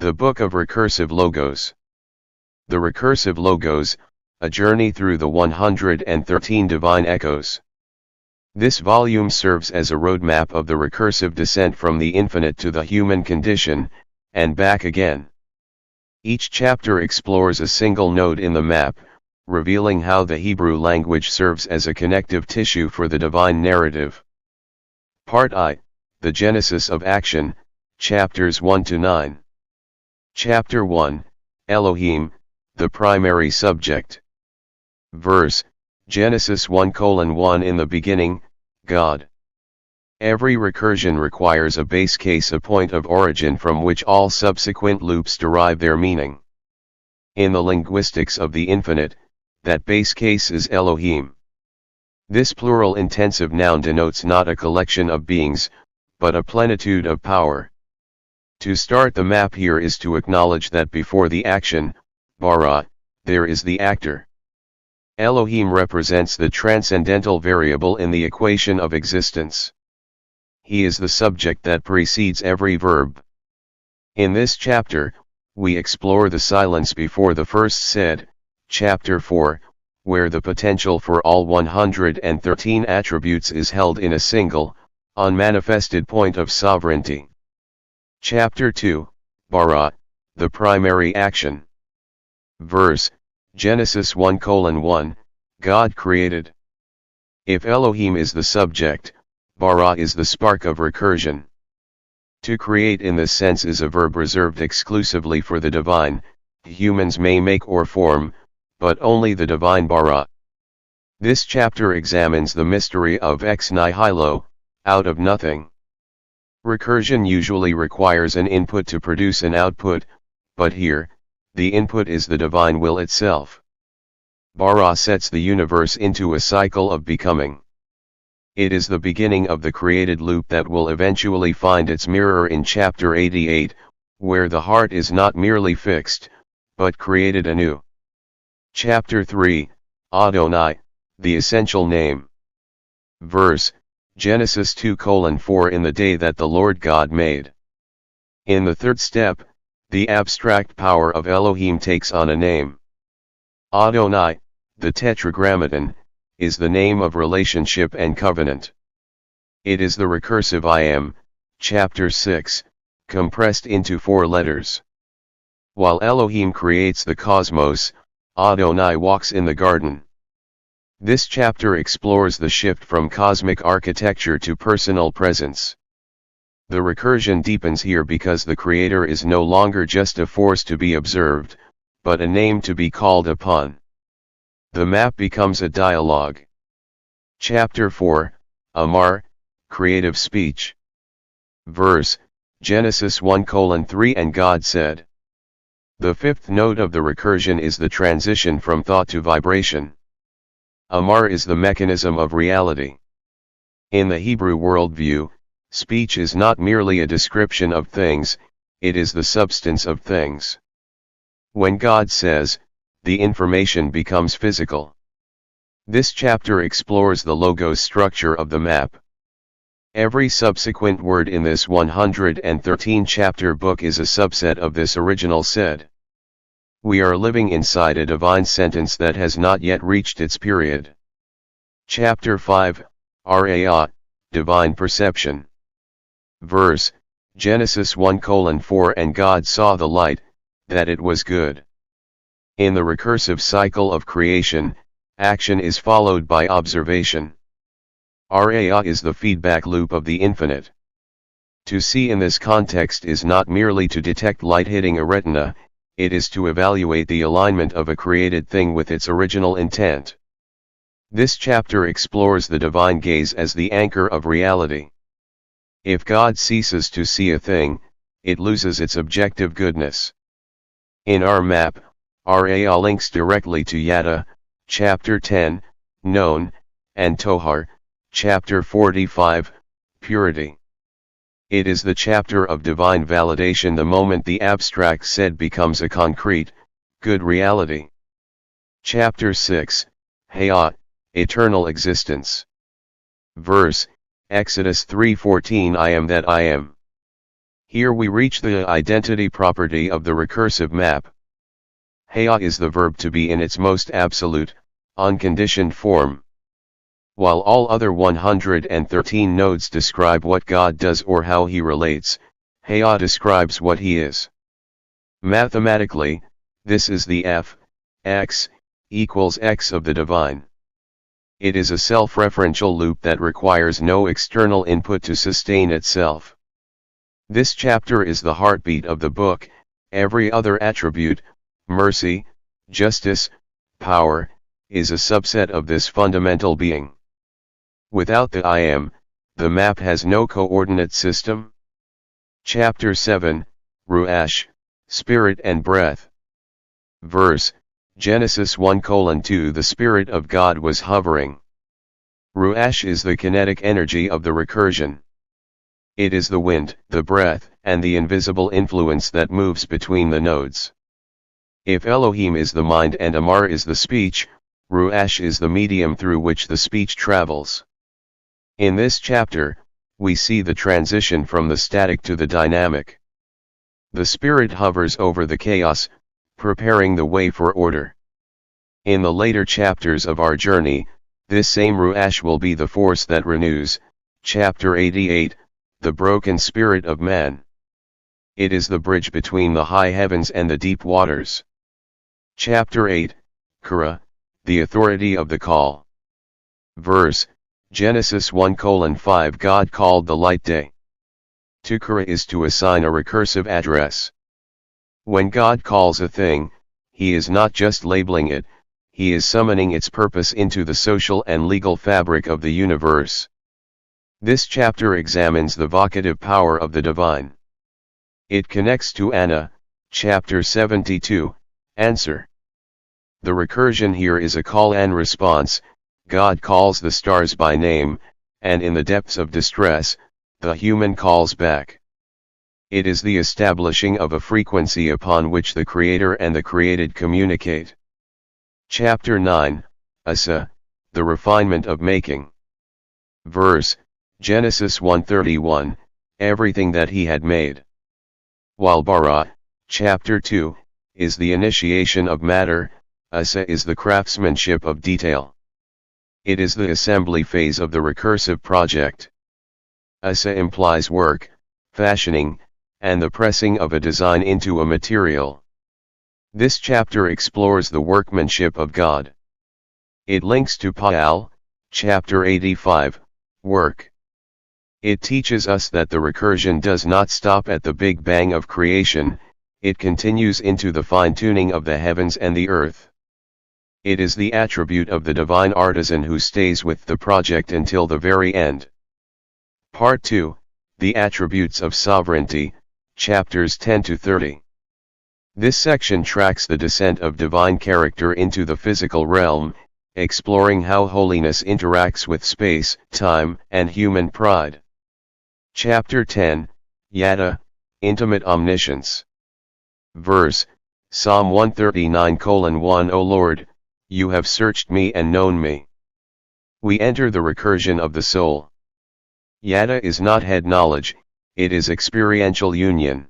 The Book of Recursive Logos. The Recursive Logos, a journey through the 113 divine echoes. This volume serves as a roadmap of the recursive descent from the infinite to the human condition, and back again. Each chapter explores a single node in the map, revealing how the Hebrew language serves as a connective tissue for the divine narrative. Part I, the Genesis of Action, chapters 1 to 9. Chapter 1, Elohim, the primary subject. Verse, Genesis 1:1 In the beginning, God. Every recursion requires a base case, a point of origin from which all subsequent loops derive their meaning. In the linguistics of the infinite, that base case is Elohim. This plural intensive noun denotes not a collection of beings, but a plenitude of power. To start the map here is to acknowledge that before the action, bara, there is the actor. Elohim represents the transcendental variable in the equation of existence. He is the subject that precedes every verb. In this chapter, we explore the silence before the first said, chapter 4, where the potential for all 113 attributes is held in a single, unmanifested point of sovereignty. Chapter 2, bara, the primary action. Verse, Genesis 1:1, God created. If Elohim is the subject, bara is the spark of recursion. To create in this sense is a verb reserved exclusively for the divine. Humans may make or form, but only the divine bara. This chapter examines the mystery of ex nihilo, out of nothing. Recursion usually requires an input to produce an output, but here, the input is the divine will itself. Bara sets the universe into a cycle of becoming. It is the beginning of the created loop that will eventually find its mirror in chapter 88, where the heart is not merely fixed, but created anew. Chapter 3, Adonai, the essential name. Verse, Genesis 2:4 In the day that the Lord God made. In the third step, the abstract power of Elohim takes on a name. Adonai, the tetragrammaton, is the name of relationship and covenant. It is the recursive I am, chapter 6, compressed into 4 letters. While Elohim creates the cosmos, Adonai walks in the garden. This chapter explores the shift from cosmic architecture to personal presence. The recursion deepens here because the Creator is no longer just a force to be observed, but a name to be called upon. The map becomes a dialogue. Chapter 4, Amar, creative speech. Verse, Genesis 1:3 And God said. The fifth note of the recursion is the transition from thought to vibration. Amar is the mechanism of reality. In the Hebrew worldview, speech is not merely a description of things, it is the substance of things. When God says, the information becomes physical. This chapter explores the logos structure of the map. Every subsequent word in this 113 chapter book is a subset of this original said. We are living inside a divine sentence that has not yet reached its period. Chapter 5, Ra, divine perception. Verse, Genesis 1:4 And God saw the light, that it was good. In the recursive cycle of creation, action is followed by observation. Ra is the feedback loop of the infinite. To see in this context is not merely to detect light hitting a retina, it is to evaluate the alignment of a created thing with its original intent. This chapter explores the divine gaze as the anchor of reality. If God ceases to see a thing, it loses its objective goodness. In our map, Ra links directly to Yada, chapter 10, known, and Tohar, chapter 45, purity. It is the chapter of divine validation the moment the abstract said becomes a concrete, good reality. Chapter 6, Hayat, eternal existence. Verse, Exodus 3:14 I am that I am. Here we reach the identity property of the recursive map. Haya is the verb to be in its most absolute, unconditioned form. While all other 113 nodes describe what God does or how he relates, Haya describes what he is. Mathematically, this is the f, x, equals x of the divine. It is a self-referential loop that requires no external input to sustain itself. This chapter is the heartbeat of the book. Every other attribute, mercy, justice, power, is a subset of this fundamental being. Without the I am, the map has no coordinate system. Chapter 7, Ruach, Spirit and Breath. Verse, Genesis 1:2 The Spirit of God was hovering. Ruach is the kinetic energy of the recursion. It is the wind, the breath, and the invisible influence that moves between the nodes. If Elohim is the mind and Amar is the speech, Ruach is the medium through which the speech travels. In this chapter, we see the transition from the static to the dynamic. The Spirit hovers over the chaos, preparing the way for order. In the later chapters of our journey, this same Ruach will be the force that renews. Chapter 88, The Broken Spirit of Man. It is the bridge between the high heavens and the deep waters. Chapter 8, Kara, the authority of the call. Verse, Genesis 1:5 God called the light day. To Kara is to assign a recursive address. When God calls a thing, he is not just labeling it, he is summoning its purpose into the social and legal fabric of the universe. This chapter examines the vocative power of the divine. It connects to Anna, chapter 72, Answer. The recursion here is a call and response. God calls the stars by name, and in the depths of distress, the human calls back. It is the establishing of a frequency upon which the Creator and the created communicate. Chapter 9, Asa, the refinement of making. Verse, Genesis 1:31, Everything that he had made. While Bara, chapter 2, is the initiation of matter, Asa is the craftsmanship of detail. It is the assembly phase of the recursive project. Asa implies work, fashioning, and the pressing of a design into a material. This chapter explores the workmanship of God. It links to Pa'al, chapter 85, Work. It teaches us that the recursion does not stop at the Big Bang of creation, it continues into the fine-tuning of the heavens and the earth. It is the attribute of the divine artisan who stays with the project until the very end. Part 2, The Attributes of Sovereignty, chapters 10-30. This section tracks the descent of divine character into the physical realm, exploring how holiness interacts with space, time, and human pride. Chapter 10, Yada, Intimate Omniscience. Verse, Psalm 139:1 O Lord, you have searched me and known me. We enter the recursion of the soul. Yada is not head knowledge, it is experiential union.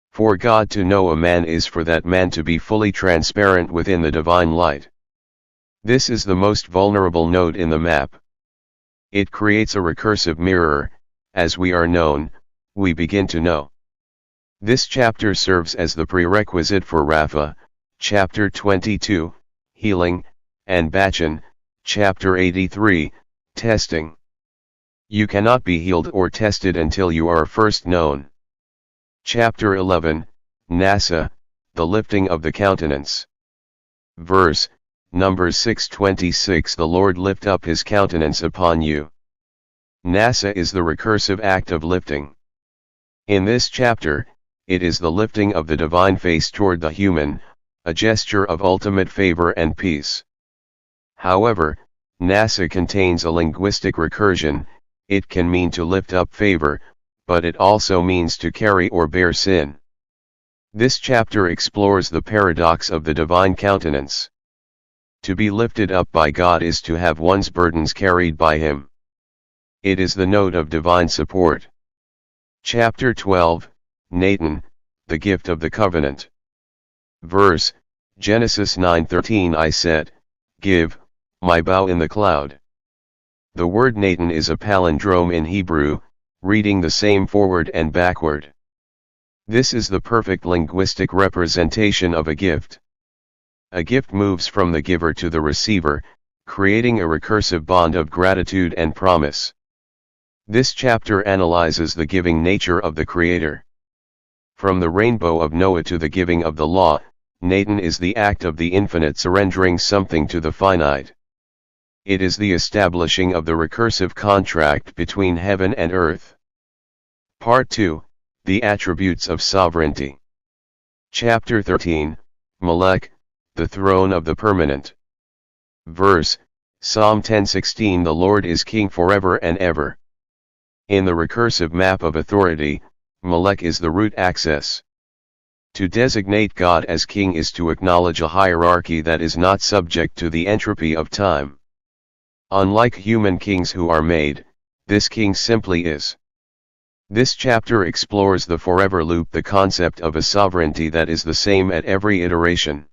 For God to know a man is for that man to be fully transparent within the divine light. This is the most vulnerable node in the map. It creates a recursive mirror. As we are known, we begin to know. This chapter serves as the prerequisite for Rapha, chapter 22, Healing, and Bachan, chapter 83, Testing. You cannot be healed or tested until you are first known. Chapter 11, Nasa, the lifting of the countenance. Verse, Numbers 6:26 The Lord lift up his countenance upon you. Nasa is the recursive act of lifting. In this chapter, it is the lifting of the divine face toward the human, a gesture of ultimate favor and peace. However, Nasa contains a linguistic recursion. It can mean to lift up favor, but it also means to carry or bear sin. This chapter explores the paradox of the divine countenance. To be lifted up by God is to have one's burdens carried by Him. It is the note of divine support. Chapter 12, Nathan, the gift of the covenant. Verse, Genesis 9:13 I said, give, my bow in the cloud. The word Nathan is a palindrome in Hebrew, reading the same forward and backward. This is the perfect linguistic representation of a gift. A gift moves from the giver to the receiver, creating a recursive bond of gratitude and promise. This chapter analyzes the giving nature of the Creator. From the rainbow of Noah to the giving of the law, Nathan is the act of the infinite surrendering something to the finite. It is the establishing of the recursive contract between heaven and earth. Part 2, the attributes of sovereignty. Chapter 13, Melech, the throne of the permanent. Verse, Psalm 10:16 The Lord is king forever and ever. In the recursive map of authority, Melech is the root access. To designate God as king is to acknowledge a hierarchy that is not subject to the entropy of time. Unlike human kings who are made, this king simply is. This chapter explores the forever loop, the concept of a sovereignty that is the same at every iteration.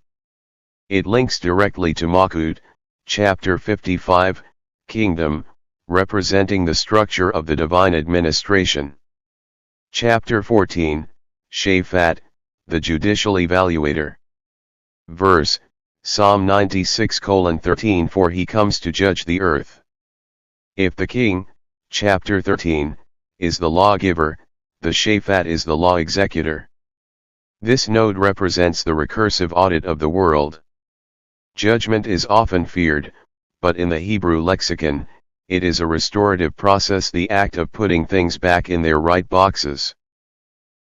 It links directly to Malkut, chapter 55, kingdom, representing the structure of the divine administration. Chapter 14, Shaphat, the judicial evaluator. Verse, Psalm 96:13 For he comes to judge the earth. If the king, chapter 13, is the lawgiver, the Shaphat is the law executor. This node represents the recursive audit of the world. Judgment is often feared, but in the Hebrew lexicon, it is a restorative process, the act of putting things back in their right boxes.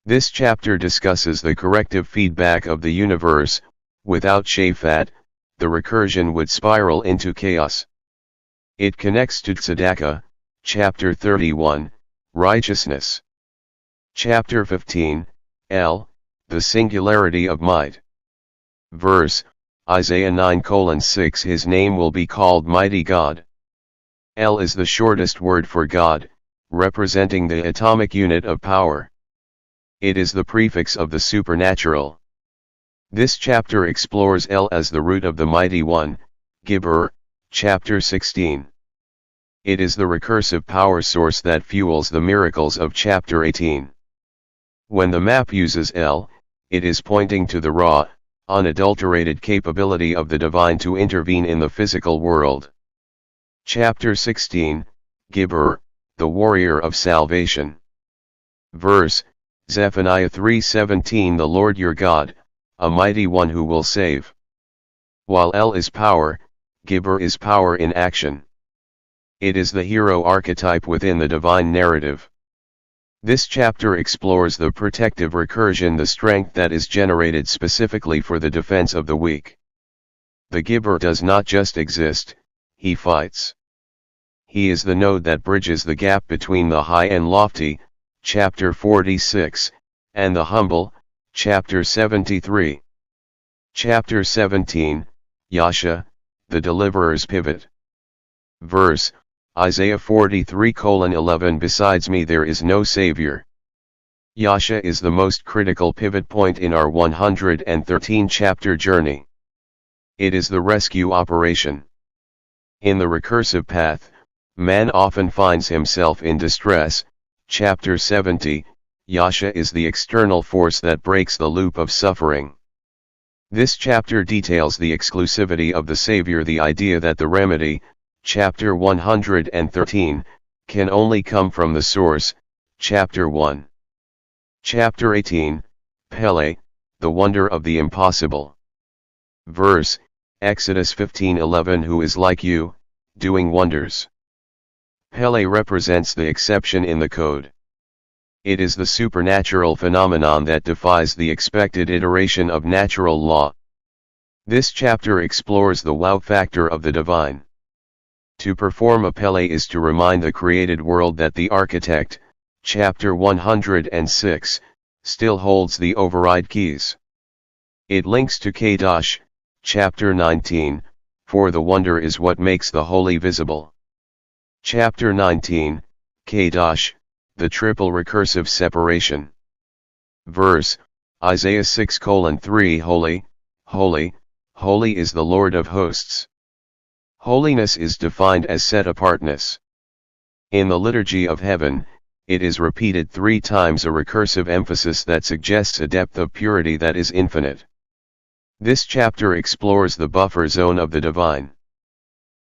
This chapter discusses the corrective feedback of the universe. Without Shaphat, the recursion would spiral into chaos. It connects to Tzedakah, chapter 31, righteousness. Chapter 15, El, the singularity of might. Verse, Isaiah 9:6 His name will be called Mighty God. El is the shortest word for God, representing the atomic unit of power. It is the prefix of the supernatural. This chapter explores El as the root of the Mighty One, Gibber, chapter 16. It is the recursive power source that fuels the miracles of chapter 18. When the map uses El, it is pointing to the raw, unadulterated capability of the divine to intervene in the physical world. Chapter 16, Gibber, the warrior of salvation. Verse, Zephaniah 3:17 The Lord your God, a mighty one who will save. While El is power, Gibber is power in action. It is the hero archetype within the divine narrative. This chapter explores the protective recursion, the strength that is generated specifically for the defense of the weak. The Gibber does not just exist, he fights. He is the node that bridges the gap between the high and lofty, chapter 46, and the humble, chapter 73. Chapter 17, Yasha, the deliverer's pivot. Verse, Isaiah 43:11 Besides me there is no Savior. Yasha is the most critical pivot point in our 113 chapter journey. It is the rescue operation. In the recursive path, man often finds himself in distress. Chapter 70, Yasha is the external force that breaks the loop of suffering. This chapter details the exclusivity of the Savior, the idea that the remedy, chapter 113, can only come from the source, chapter 1. Chapter 18, Pele, the wonder of the impossible. Verse, Exodus 15:11 Who is like you, doing wonders. Pele represents the exception in the code. It is the supernatural phenomenon that defies the expected iteration of natural law. This chapter explores the wow factor of the divine. To perform a Pele is to remind the created world that the architect, chapter 106, still holds the override keys. It links to Kadosh, chapter 19, for the wonder is what makes the holy visible. Chapter 19, Kadosh, the triple recursive separation. Verse, Isaiah 6:3 Holy, holy, holy is the Lord of hosts. Holiness is defined as set-apartness. In the liturgy of heaven, it is repeated 3 times, a recursive emphasis that suggests a depth of purity that is infinite. This chapter explores the buffer zone of the divine.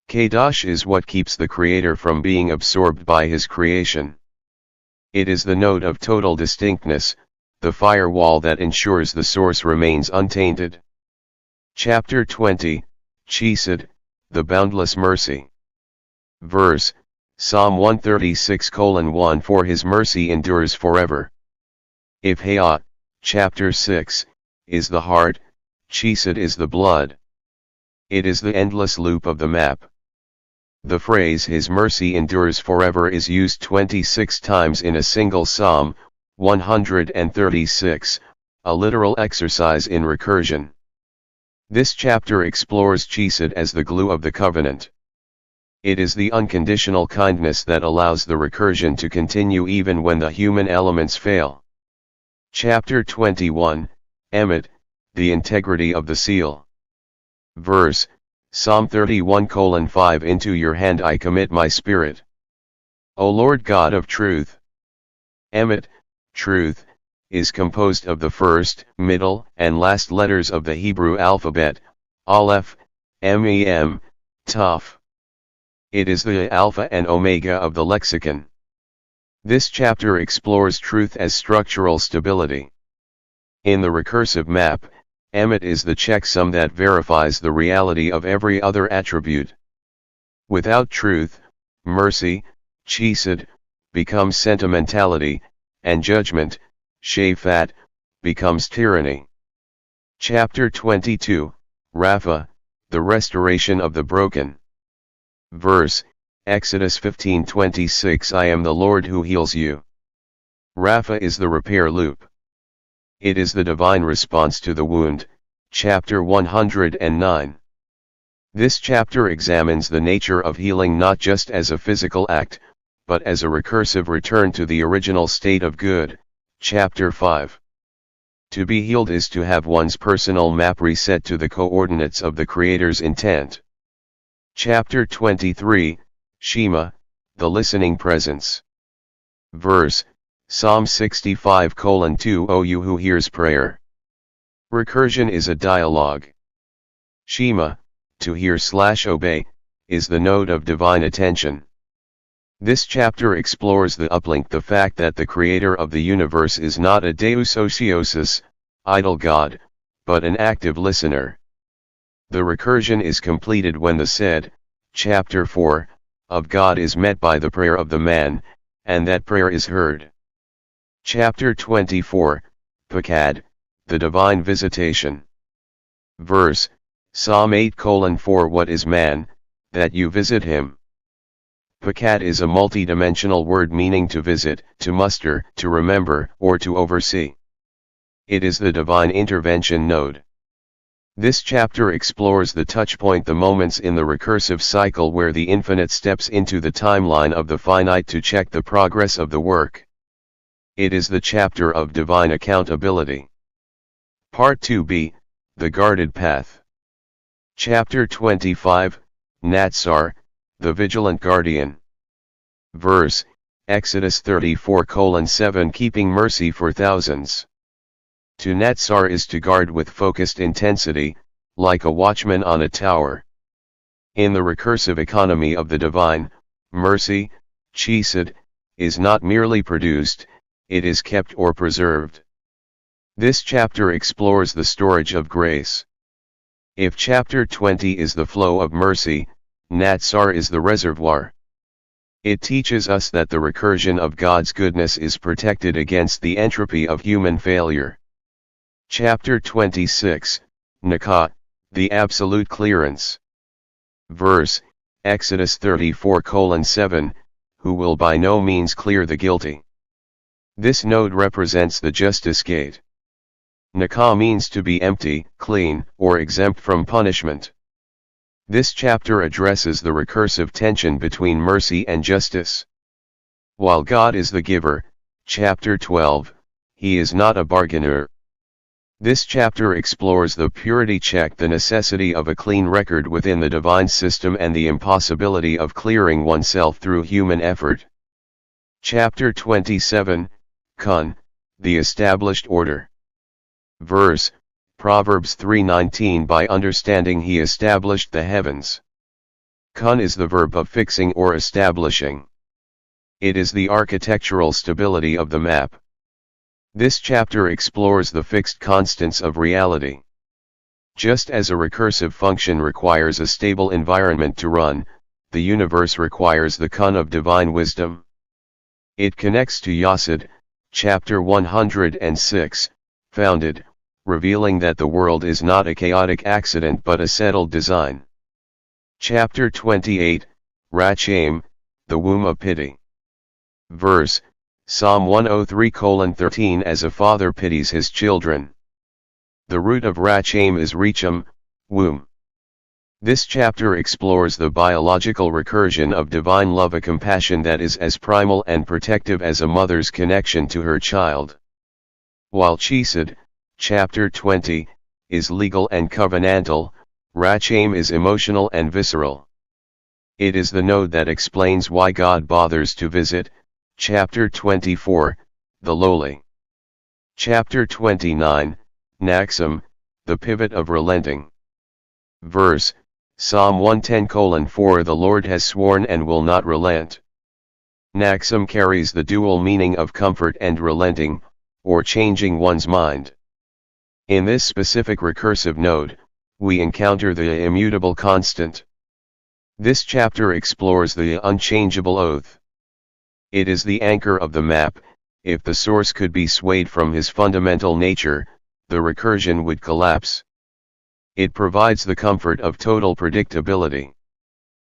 Kadosh is what keeps the Creator from being absorbed by his creation. It is the note of total distinctness, the firewall that ensures the source remains untainted. Chapter 20, Chesed, the boundless mercy. Verse, Psalm 136:1 For his mercy endures forever. If Hayat, chapter 6, is the heart, Chesed is the blood. It is the endless loop of the map. The phrase his mercy endures forever is used 26 times in a single psalm, 136, a literal exercise in recursion. This chapter explores Chesed as the glue of the covenant. It is the unconditional kindness that allows the recursion to continue even when the human elements fail. Chapter 21, Emet, the integrity of the seal. Verse, Psalm 31:5 Into your hand I commit my spirit. O Lord God of truth. Emet, truth, is composed of the first, middle, and last letters of the Hebrew alphabet, Aleph, Mem, Taf. It is the alpha and omega of the lexicon. This chapter explores truth as structural stability. In the recursive map, Emet is the checksum that verifies the reality of every other attribute. Without truth, mercy, chesed, becomes sentimentality, and judgment, shafat, becomes tyranny. Chapter 22, Rapha, the restoration of the broken. Verse, Exodus 15:26 I am the Lord who heals you. Rapha is the repair loop. It is the divine response to the wound, chapter 109. This chapter examines the nature of healing not just as a physical act, but as a recursive return to the original state of good, chapter 5. To be healed is to have one's personal map reset to the coordinates of the Creator's intent. Chapter 23, Shema, the listening presence. Verse, Psalm 65:2 O you who hears prayer. Recursion is a dialogue. Shema, to hear/obey, is the node of divine attention. This chapter explores the uplink, the fact that the Creator of the universe is not a deus ociosus, idle God, but an active listener. The recursion is completed when the said, chapter 4, of God is met by the prayer of the man, and that prayer is heard. Chapter 24, Pakad, the divine visitation. Verse, Psalm 8:4 What is man, that you visit him? Pakad is a multi-dimensional word meaning to visit, to muster, to remember, or to oversee. It is the divine intervention node. This chapter explores the touchpoint, the moments in the recursive cycle where the infinite steps into the timeline of the finite to check the progress of the work. It is the chapter of divine accountability. Part 2b, the guarded path. Chapter 25, Natsar, the vigilant guardian. Verse, Exodus 34:7 Keeping mercy for thousands. To Natsar is to guard with focused intensity, like a watchman on a tower. In the recursive economy of the divine, mercy, chesed, is not merely produced, it is kept or preserved. This chapter explores the storage of grace. If chapter 20 is the flow of mercy, Natsar is the reservoir. It teaches us that the recursion of God's goodness is protected against the entropy of human failure. Chapter 26, Nakat, the absolute clearance. Verse, Exodus 34:7, Who will by no means clear the guilty. This node represents the justice gate. Nakah means to be empty, clean, or exempt from punishment. This chapter addresses the recursive tension between mercy and justice. While God is the giver, chapter 12, he is not a bargainer. This chapter explores the purity check, the necessity of a clean record within the divine system, and the impossibility of clearing oneself through human effort. Chapter 27, Kun, the established order. Verse, Proverbs 3:19. By understanding he established the heavens. Kun is the verb of fixing or establishing. It is the architectural stability of the map. This chapter explores the fixed constants of reality. Just as a recursive function requires a stable environment to run, the universe requires the kun of divine wisdom. It connects to Yasud, chapter 106, founded, revealing that the world is not a chaotic accident but a settled design. Chapter 28, Rachem, the womb of pity. Verse, Psalm 103:13. As a father pities his children. The root of Rachem is Rechem, womb. This chapter explores the biological recursion of divine love, a compassion that is as primal and protective as a mother's connection to her child. While Chesed, chapter 20, is legal and covenantal, Rachem is emotional and visceral. It is the node that explains why God bothers to visit, chapter 24, the lowly. Chapter 29, Naxim, the pivot of relenting. Verse, Psalm 110:4. The Lord has sworn and will not relent. Naxim carries the dual meaning of comfort and relenting, or changing one's mind. In this specific recursive node, we encounter the immutable constant. This chapter explores the unchangeable oath. It is the anchor of the map. If the source could be swayed from his fundamental nature, the recursion would collapse. It provides the comfort of total predictability.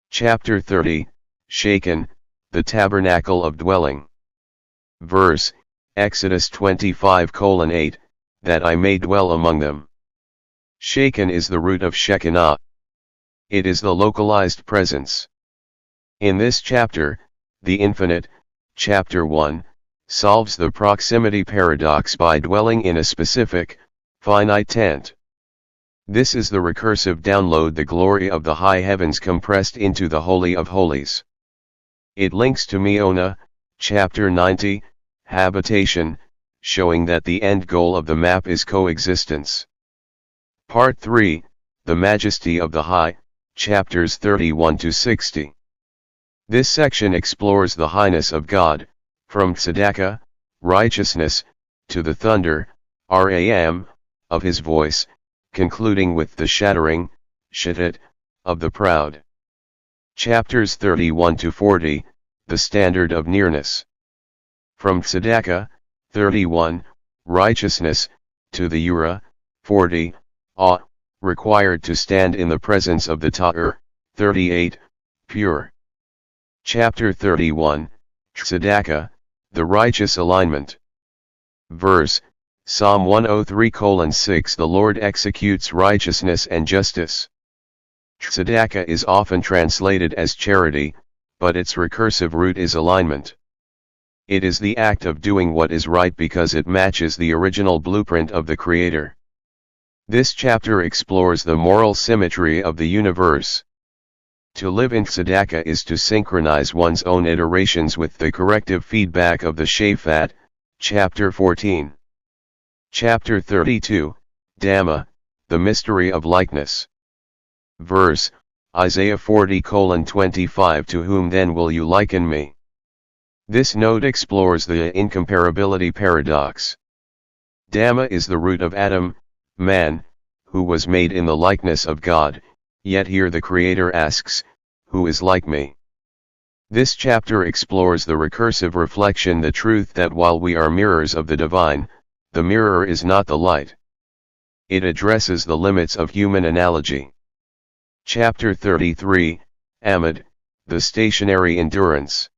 Chapter 30, Shaken, the tabernacle of dwelling. Verse, Exodus 25:8, that I may dwell among them. Shaken is the root of Shekinah. It is the localized presence. In this chapter, the infinite, chapter 1, solves the proximity paradox by dwelling in a specific, finite tent. This is the recursive download, the glory of the high heavens compressed into the Holy of Holies. It links to Meona, chapter 90, habitation, showing that the end goal of the map is coexistence. Part 3, the majesty of the high, chapters 31-60. This section explores the highness of God, from tzedakah, righteousness, to the thunder, ram, of his voice, concluding with the shattering, shittit, of the proud. Chapters 31-40, the standard of nearness. From tzedakah, 31, righteousness, to the yura, 40, awe, required to stand in the presence of the ta'ur, 38, pure. Chapter 31, tzedakah, the righteous alignment. Verse, Psalm 103:6. The Lord executes righteousness and justice. Tzedakah is often translated as charity, but its recursive root is alignment. It is the act of doing what is right because it matches the original blueprint of the Creator. This chapter explores the moral symmetry of the universe. To live in tzedakah is to synchronize one's own iterations with the corrective feedback of the Shaphat, chapter 14. Chapter 32, Dhamma, the mystery of likeness. Verse, Isaiah 40:25. To whom then will you liken me? This note explores the incomparability paradox. Dhamma is the root of Adam, man, who was made in the likeness of God, yet here the Creator asks, who is like me? This chapter explores the recursive reflection, the truth that while we are mirrors of the divine, the mirror is not the light. It addresses the limits of human analogy. Chapter 33, Amid, the stationary endurance.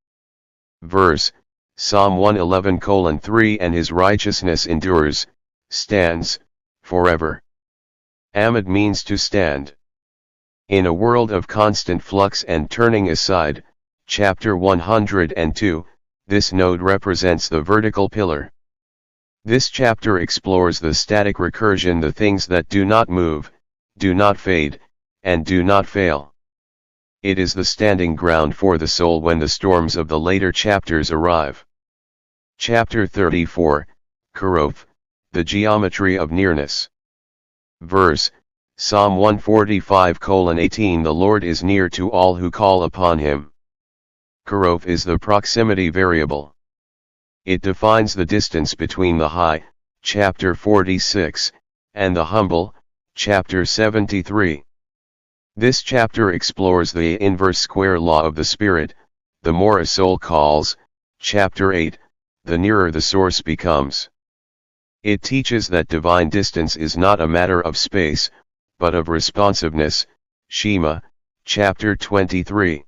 Verse, Psalm 111:3. And his righteousness endures, stands, forever. Amid means to stand. In a world of constant flux and turning aside, chapter 102, this node represents the vertical pillar. This chapter explores the static recursion, the things that do not move, do not fade, and do not fail. It is the standing ground for the soul when the storms of the later chapters arrive. Chapter 34, Kurov, the geometry of nearness. Verse, Psalm 145:18 The Lord is near to all who call upon him. Kurov is the proximity variable. It defines the distance between the high, chapter 46, and the humble, chapter 73. This chapter explores the inverse square law of the Spirit. The more a soul calls, chapter 8, the nearer the source becomes. It teaches that divine distance is not a matter of space, but of responsiveness, Shema, chapter 23.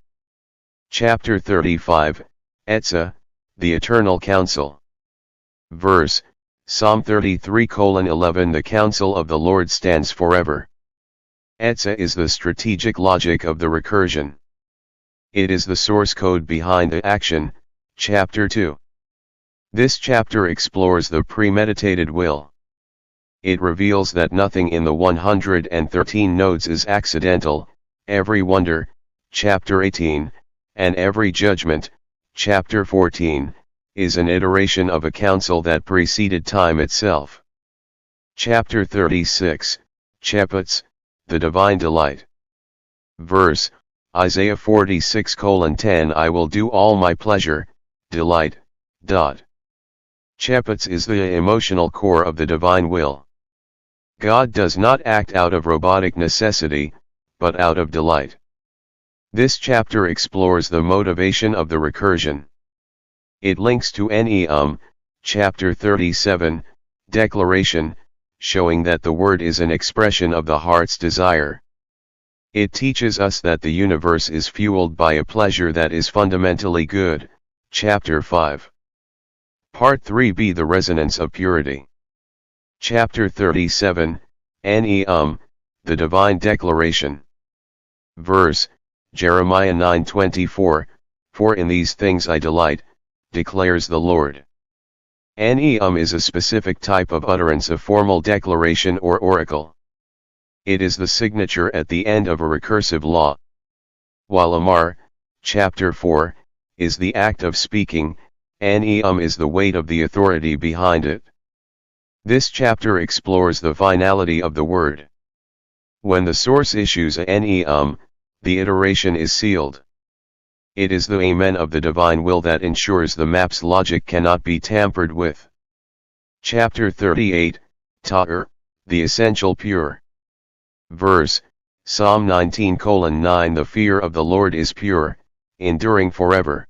Chapter 35, Etzah, the Eternal Counsel. Verse, Psalm 33:11 The counsel of the Lord stands forever. Etzah is the strategic logic of the recursion. It is the source code behind the action, chapter 2. This chapter explores the premeditated will. It reveals that nothing in the 113 nodes is accidental, every wonder, chapter 18, and every judgment, chapter 14, is an iteration of a counsel that preceded time itself. Chapter 36, Cheputz, the Divine Delight. Verse, Isaiah 46:10 I will do all my pleasure, delight. Cheputz is the emotional core of the divine will. God does not act out of robotic necessity, but out of delight. This chapter explores the motivation of the recursion. It links to Neum, chapter 37, declaration, showing that the word is an expression of the heart's desire. It teaches us that the universe is fueled by a pleasure that is fundamentally good, chapter 5. Part 3b The resonance of purity. Chapter 37, Neum, the divine declaration. Verse, Jeremiah 9:24, For in these things I delight, declares the Lord. Neum is a specific type of utterance, a formal declaration or oracle. It is the signature at the end of a recursive law. While Amar, chapter 4, is the act of speaking, Neum is the weight of the authority behind it. This chapter explores the finality of the word. When the source issues a Neum, the iteration is sealed. It is the Amen of the divine will that ensures the map's logic cannot be tampered with. Chapter 38, Ta'er, the essential pure. Verse, Psalm 19:9 The fear of the Lord is pure, enduring forever.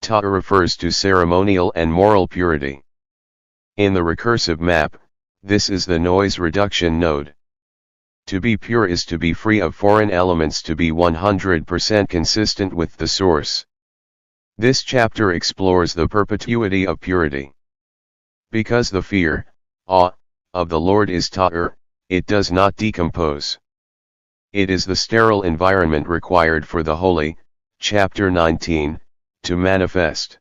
Ta'er refers to ceremonial and moral purity. In the recursive map, this is the noise reduction node. To be pure is to be free of foreign elements, to be 100% consistent with the source. This chapter explores the perpetuity of purity. Because the fear, awe, of the Lord is ta'er, it does not decompose. It is the sterile environment required for the holy, chapter 19, to manifest.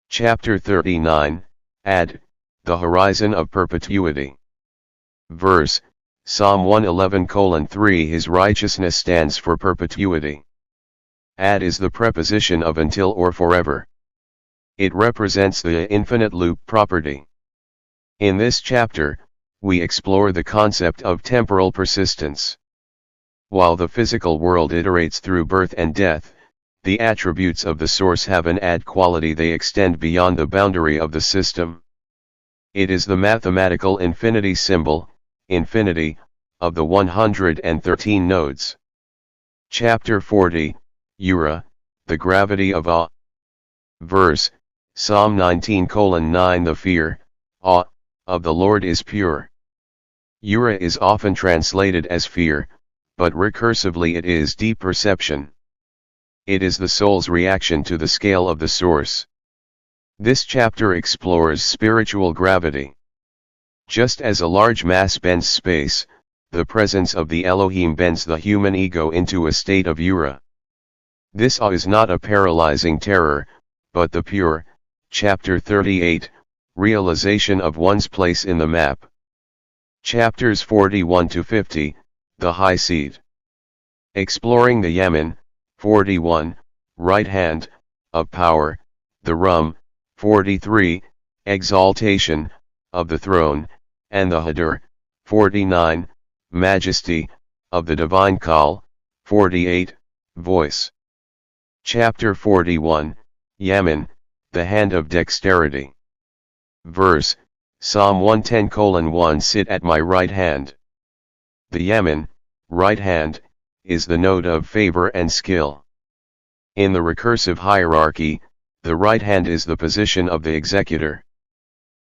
Chapter 39, Ad, the horizon of perpetuity. Verse, Psalm 111:3 His righteousness stands for perpetuity. Ad is the preposition of until or forever. It represents the infinite loop property. In this chapter, we explore the concept of temporal persistence. While the physical world iterates through birth and death, the attributes of the source have an ad quality, they extend beyond the boundary of the system. It is the mathematical infinity symbol, infinity, of the 113 nodes. Chapter 40, Ura, the gravity of awe. Verse, Psalm 19:9 The fear, awe, of the Lord is pure. Ura is often translated as fear, but recursively it is deep perception. It is the soul's reaction to the scale of the source. This chapter explores spiritual gravity. Just as a large mass bends space, the presence of the Elohim bends the human ego into a state of Ura. This awe is not a paralyzing terror, but the pure, chapter 38, realization of one's place in the map. Chapters 41 to 50, the high seat. Exploring the Yaman, 41, right hand, of power, the Rum, 43, exaltation, of the throne, and the Hadur, 49, majesty, of the divine call, 48, voice. Chapter 41, Yaman, the hand of dexterity. Verse, Psalm 110:1 Sit at my right hand. The Yaman, right hand, is the node of favor and skill. In the recursive hierarchy, the right hand is the position of the executor.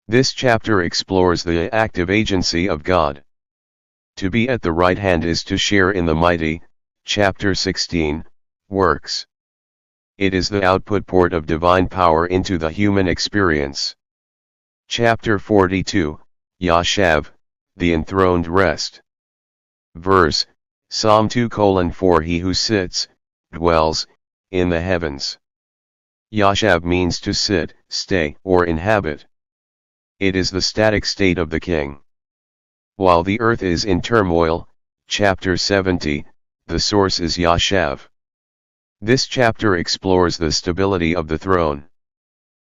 This chapter explores the active agency of God. To be at the right hand is to share in the mighty, chapter 16, works. It is the output port of divine power into the human experience. Chapter 42, Yashav, the enthroned rest. Verse, Psalm 2:4 He who sits, dwells, in the heavens. Yashav means to sit, stay, or inhabit. It is the static state of the king. While the earth is in turmoil, chapter 70, the source is Yashav. This chapter explores the stability of the throne.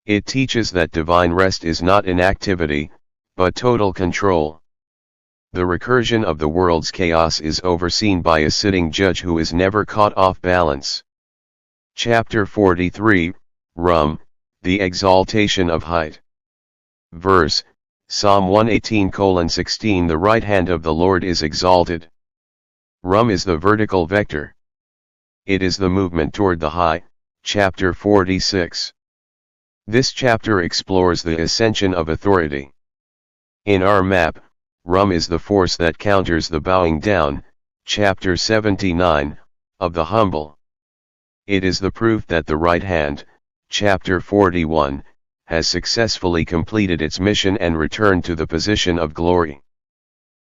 It teaches that divine rest is not inactivity, but total control. The recursion of the world's chaos is overseen by a sitting judge who is never caught off balance. Chapter 43, Rum, the exaltation of height. Verse, Psalm 118:16 The right hand of the Lord is exalted. Rum is the vertical vector. It is the movement toward the high, chapter 46. This chapter explores the ascension of authority. In our map, Rum is the force that counters the bowing down, chapter 79, of the humble. It is the proof that the right hand, chapter 41, has successfully completed its mission and returned to the position of glory.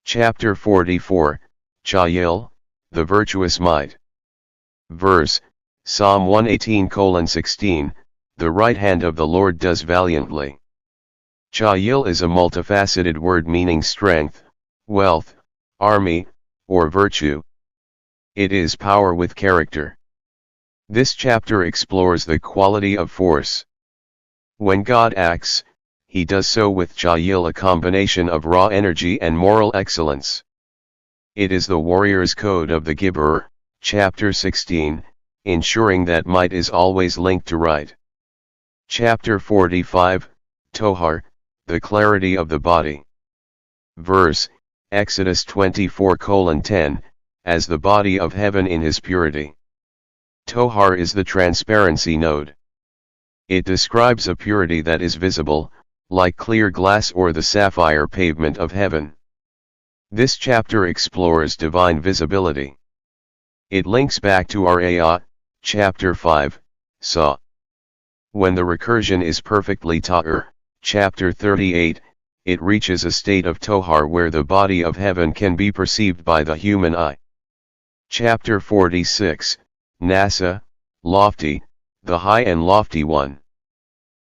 Chapter 44, Chayil, the virtuous might. Verse, Psalm 118:16, The right hand of the Lord does valiantly. Chayil is a multifaceted word meaning strength, wealth, army, or virtue. It is power with character. This chapter explores the quality of force. When God acts, he does so with Chayil, a combination of raw energy and moral excellence. It is the warrior's code of the Gibber, chapter 16, ensuring that might is always linked to right. Chapter 45, Tohar, the clarity of the body. Verse, Exodus 24:10, as the body of heaven in his purity. Tohar is the transparency node. It describes a purity that is visible, like clear glass or the sapphire pavement of heaven. This chapter explores divine visibility. It links back to Araya, chapter 5, Saw. When the recursion is perfectly Tahir, chapter 38, it reaches a state of Tohar where the body of heaven can be perceived by the human eye. Chapter 46, Nasa, lofty, the high and lofty one.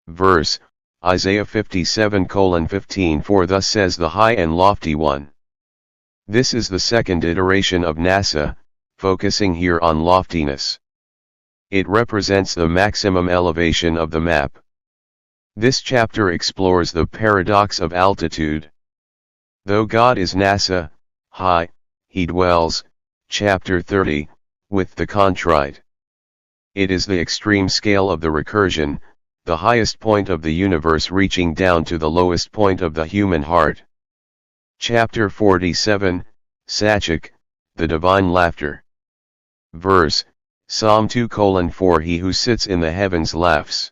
Verse, Isaiah 57:15 For thus says the high and lofty one. This is the second iteration of Nasa, focusing here on loftiness. It represents the maximum elevation of the map. This chapter explores the paradox of altitude. Though God is Nasa, high, he dwells, chapter 30, with the contrite. It is the extreme scale of the recursion, the highest point of the universe reaching down to the lowest point of the human heart. Chapter 47, Sachik, the divine laughter. Verse, Psalm 2:4 He who sits in the heavens laughs.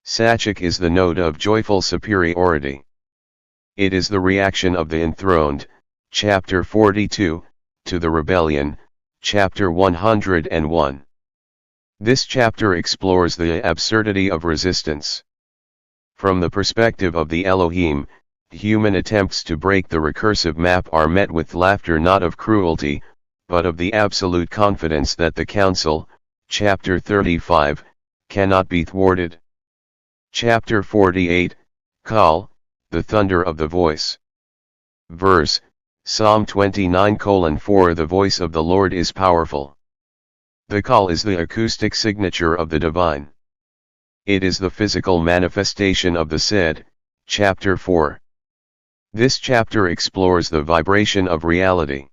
Sachik is the note of joyful superiority. It is the reaction of the enthroned, chapter 42, to the rebellion, chapter 101. This chapter explores the absurdity of resistance. From the perspective of the Elohim, human attempts to break the recursive map are met with laughter, not of cruelty, but of the absolute confidence that the council, chapter 35, cannot be thwarted. Chapter 48, Call, the thunder of the voice. Verse, Psalm 29:4 The voice of the Lord is powerful. The call is the acoustic signature of the divine. It is the physical manifestation of the said, chapter 4. This chapter explores the vibration of reality.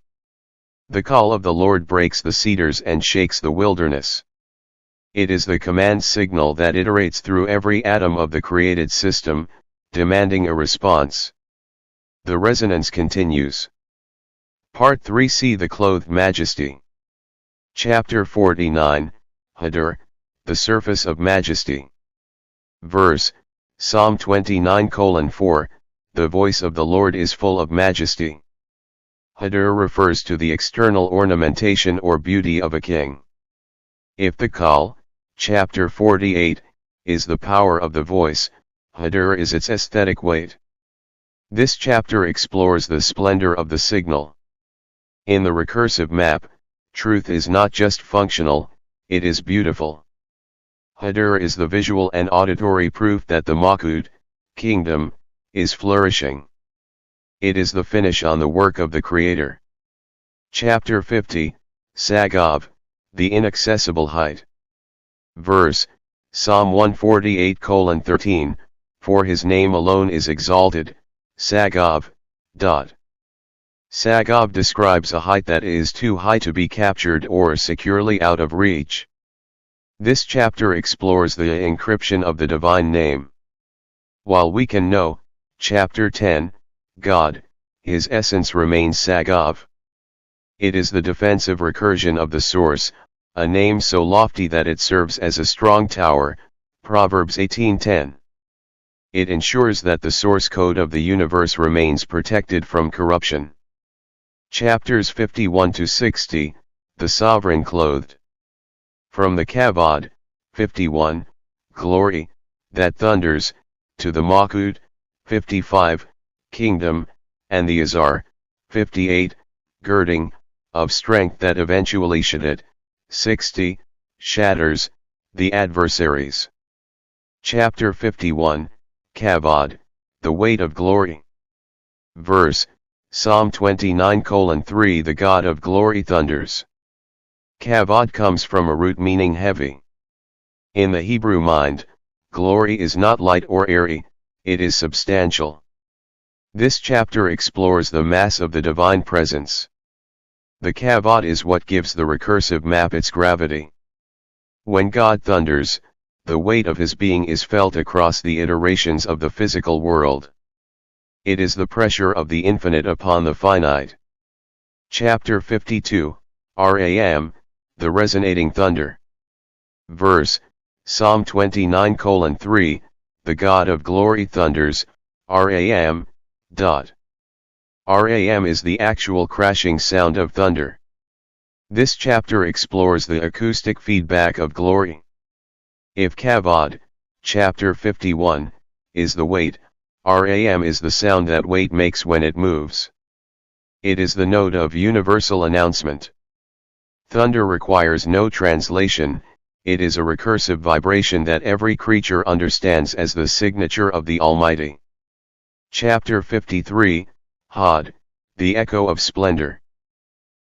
The call of the Lord breaks the cedars and shakes the wilderness. It is the command signal that iterates through every atom of the created system, demanding a response. The resonance continues. Part 3 See the Clothed Majesty. Chapter 49, Hadur, the Surface of Majesty. Verse, Psalm 29:4, The voice of the Lord is full of majesty. Hadur refers to the external ornamentation or beauty of a king. If the call, chapter 48, is the power of the voice, Hadur is its aesthetic weight. This chapter explores the splendor of the signal. In the recursive map, truth is not just functional, it is beautiful. Hadur is the visual and auditory proof that the Malkut, kingdom, is flourishing. It is the finish on the work of the Creator. Chapter 50, Sagov, the inaccessible height. Verse, Psalm 148:13, For his name alone is exalted, Sagov. Sagov describes a height that is too high to be captured or securely out of reach. This chapter explores the encryption of the divine name. While we can know, chapter 10, God, his essence remains Sagov. It is the defensive recursion of the source, a name so lofty that it serves as a strong tower, Proverbs 18:10. It ensures that the source code of the universe remains protected from corruption. Chapters 51-60, The Sovereign Clothed. From the Kavod, 51, Glory, that thunders, to the Malkut, 55, Kingdom, and the Azar, 58, Girding, of strength that eventually shadded, 60, shatters, the adversaries. Chapter 51, Kavod, the weight of glory. Verse, Psalm 29:3 The God of glory thunders. Kavod comes from a root meaning heavy. In the Hebrew mind, glory is not light or airy, it is substantial. This chapter explores the mass of the divine presence. The Kavod is what gives the recursive map its gravity. When God thunders, the weight of his being is felt across the iterations of the physical world. It is the pressure of the infinite upon the finite. Chapter 52, Ram, the resonating thunder. Verse, Psalm 29:3, The God of glory thunders, Ram. Ram is the actual crashing sound of thunder. This chapter explores the acoustic feedback of glory. If Kavod, chapter 51, is the weight, Ram is the sound that weight makes when it moves. It is the note of universal announcement. Thunder requires no translation, it is a recursive vibration that every creature understands as the signature of the Almighty. Chapter 53, Hod, the echo of splendor.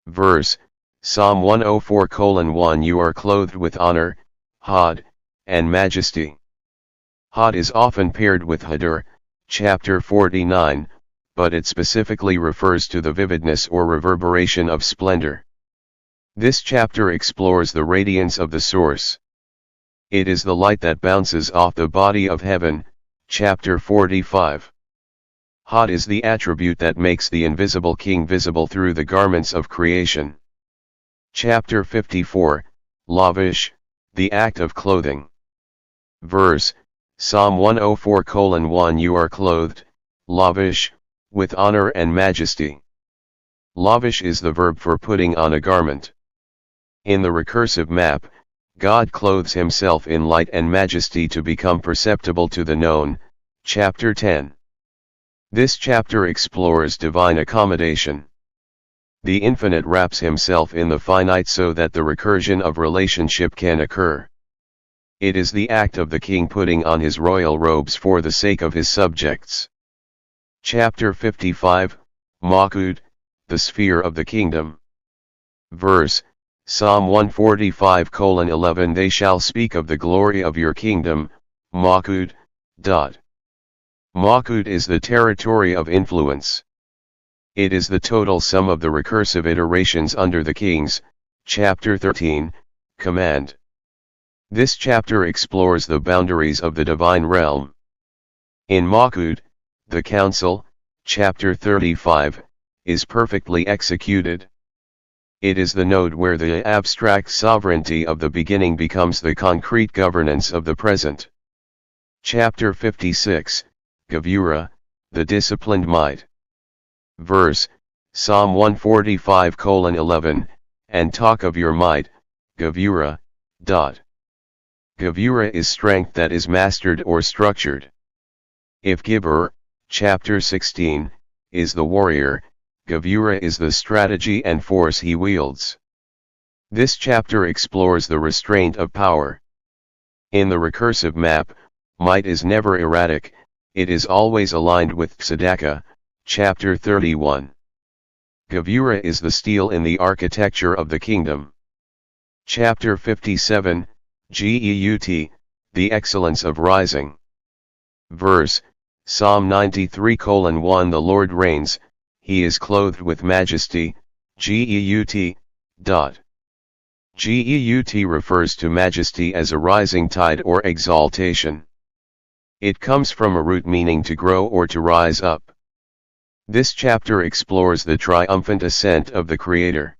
Verse, Psalm 104:1 You are clothed with honor, Hod, and majesty. Hod is often paired with Hadur, chapter 49, but it specifically refers to the vividness or reverberation of splendor. This chapter explores the radiance of the source. It is the light that bounces off the body of heaven, chapter 45. Hod is the attribute that makes the invisible king visible through the garments of creation. Chapter 54, Lavish, the act of clothing. Verse, Psalm 104:1 You are clothed, lavish, with honor and majesty. Lavish is the verb for putting on a garment. In the recursive map, God clothes himself in light and majesty to become perceptible to the known, chapter 10. This chapter explores divine accommodation. The infinite wraps himself in the finite so that the recursion of relationship can occur. It is the act of the king putting on his royal robes for the sake of his subjects. Chapter 55, Malkut, the sphere of the kingdom. Verse, Psalm 145:11 They shall speak of the glory of your kingdom, Malkut. Malkut is the territory of influence. It is the total sum of the recursive iterations under the king's, chapter 13, command. This chapter explores the boundaries of the divine realm. In Malkut, the council, chapter 35, is perfectly executed. It is the node where the abstract sovereignty of the beginning becomes the concrete governance of the present. Chapter 56, Gevura, the disciplined might. Verse, Psalm 145:11, and talk of your might, Gevura. Gevura is strength that is mastered or structured. If Gibber, chapter 16, is the warrior, Gevura is the strategy and force he wields. This chapter explores the restraint of power. In the recursive map, might is never erratic, it is always aligned with tzedakah, chapter 31. Gevura is the steel in the architecture of the kingdom. Chapter 57, Geut, the excellence of rising. Verse, Psalm 93:1 The Lord reigns, he is clothed with majesty, Geut. Geut refers to majesty as a rising tide or exaltation. It comes from a root meaning to grow or to rise up. This chapter explores the triumphant ascent of the Creator.